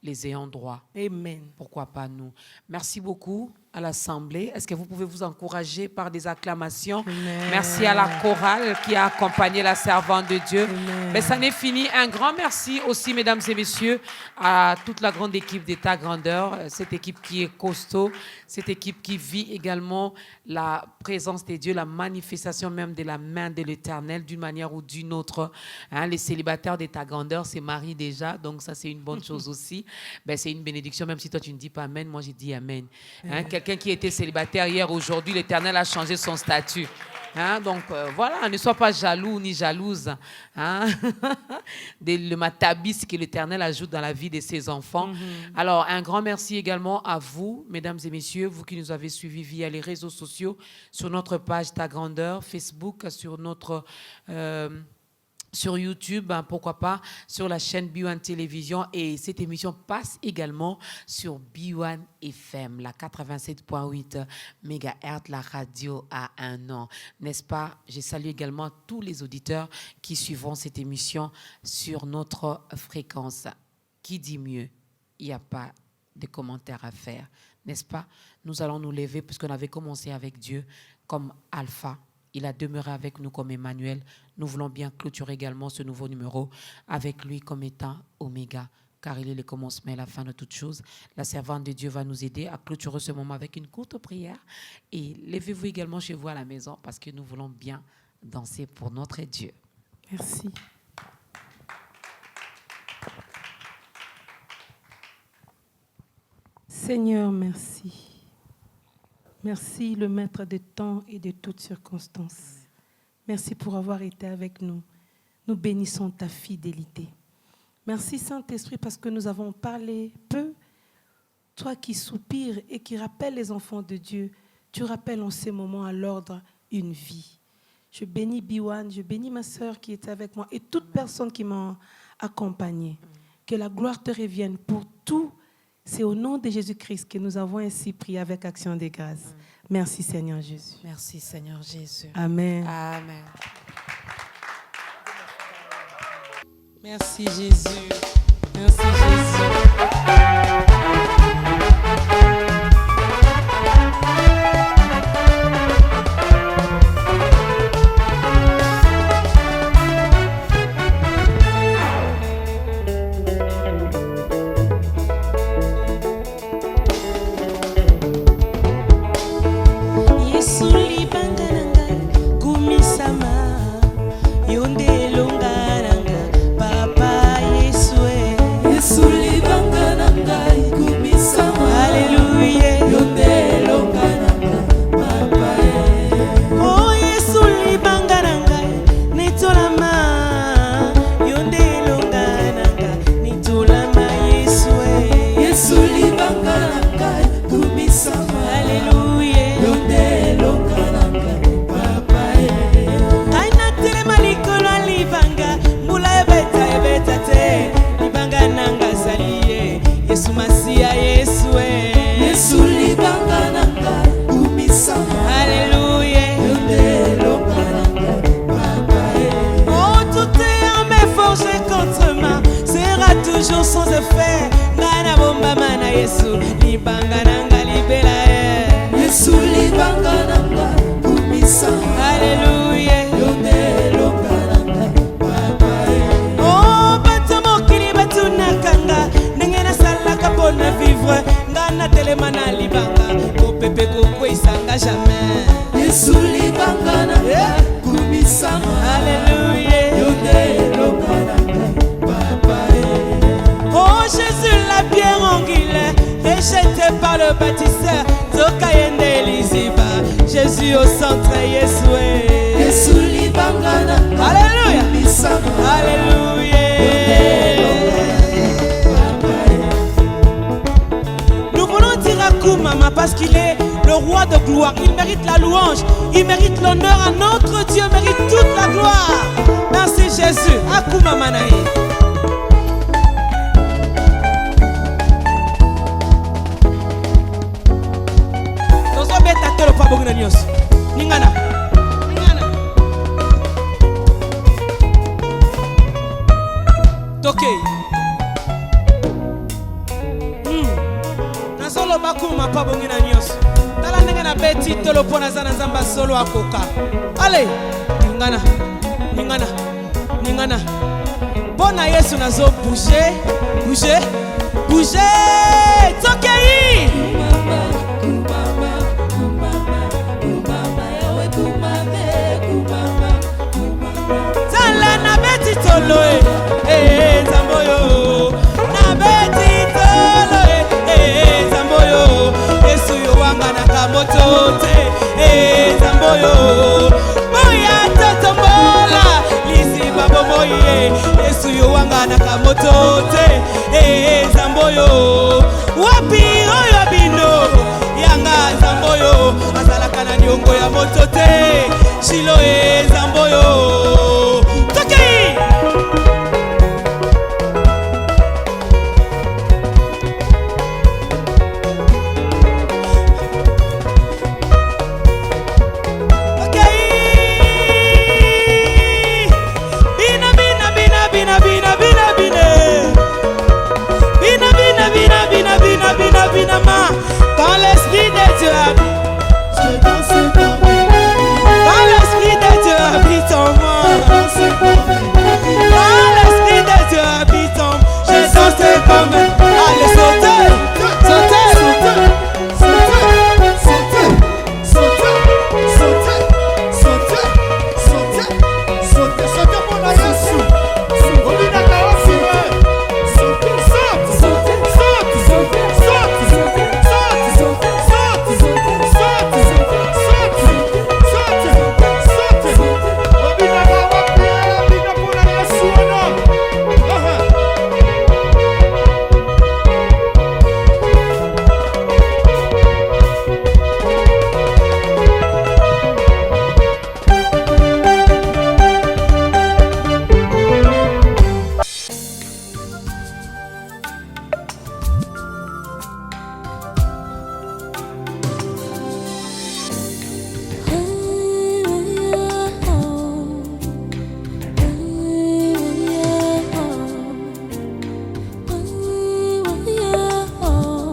les ayants droit? Amen. Pourquoi pas nous? Merci beaucoup à l'Assemblée. Est-ce que vous pouvez vous encourager par des acclamations? Amen. Merci à la chorale qui a accompagné la servante de Dieu. Amen. Mais ça n'est fini. Un grand merci aussi, mesdames et messieurs, à toute la grande équipe d'État Grandeur, cette équipe qui est costaud, cette équipe qui vit également la présence de Dieu, la manifestation même de la main de l'Éternel d'une manière ou d'une autre. Hein, les célibataires d'État Grandeur se marient déjà, donc ça c'est une bonne chose aussi. Ben, c'est une bénédiction, même si toi tu ne dis pas Amen, moi j'ai dit Amen. Hein, quelqu'un qui était célibataire hier, aujourd'hui, l'Éternel a changé son statut. Hein, donc voilà, ne sois pas jaloux ni jalouse hein, le matabis que l'Éternel ajoute dans la vie de ses enfants. Alors, un grand merci également à vous, mesdames et messieurs, vous qui nous avez suivis via les réseaux sociaux, sur notre page Ta Grandeur, Facebook, sur notre... sur YouTube, hein, pourquoi pas, sur la chaîne B1 Télévision. Et cette émission passe également sur B1 FM, la 87.8 MHz, la radio à un an. N'est-ce pas? Je salue également tous les auditeurs qui suivront cette émission sur notre fréquence. Qui dit mieux? Il n'y a pas de commentaires à faire. N'est-ce pas? Nous allons nous lever puisqu'on avait commencé avec Dieu comme Alpha. Il a demeuré avec nous comme Emmanuel. Nous voulons bien clôturer également ce nouveau numéro avec lui comme étant Oméga, car il est le commencement et la fin de toutes choses. La servante de Dieu va nous aider à clôturer ce moment avec une courte prière. Et levez-vous également chez vous à la maison parce que nous voulons bien danser pour notre Dieu. Merci. Seigneur, merci. Merci, le maître des temps et de toutes circonstances. Merci pour avoir été avec nous. Nous bénissons ta fidélité. Merci, Saint-Esprit, parce que nous avons parlé peu. Toi qui soupires et qui rappelles les enfants de Dieu, tu rappelles en ces moments à l'ordre une vie. Je bénis Biwan, je bénis ma sœur qui était avec moi et toute personne qui m'a accompagnée. Que la gloire te revienne pour tout. C'est au nom de Jésus-Christ que nous avons ainsi prié avec action de grâce. Merci Seigneur Jésus. Merci Seigneur Jésus. Amen. Amen. Merci Jésus. Merci Jésus. Sans effet, ngana bomba mana Yesu, libanga nanga libela Yesu libanga nanga kumisa. Alléluia. Yondelo kananga papa. Oh bato mokili bato nakanga, ndenge na salaka pona vivre, ngana telemana libanga, ko pepe ko kwesanga jamais. Yesu libanga nanga kumisa. Alléluia. Yondelo kananga papa. Oh Jésus, la pierre angulaire, rejetée par le bâtisseur, Zokayende Elisiba, Jésus au centre, Yesoué. Yesu libanga nanga. Alléluia. Alléluia. Nous voulons dire à Koumama parce qu'il est le roi pas de gloire. Il mérite la louange. Il mérite l'honneur à notre Dieu. Mérite toute la gloire. Merci Jésus. Akuma Manaï. Tozo beta telo pa bogina nyos. Ningana. Toke. Nazolo bakuma pa bongina nyos. Tala ndenge na beti tolo pona zana nzamba solo akoka. Allez, ningana. Ningana. Ningana. Bona Yesu nazo bouger, bouger, bouger. Toke yi. Tala na beti tolo Zamboyo, na beti tolo Zamboyo, Yesu yo wanga na kamoto te Zamboyo, moya toto mola lisi babo moye Yesu yo wanga na kamoto te Zamboyo, wapi oyo bino yanga Zamboyo, azalaka na nyongo ya moto te Shilo Zamboyo. Quand l'esprit de Dieu habite,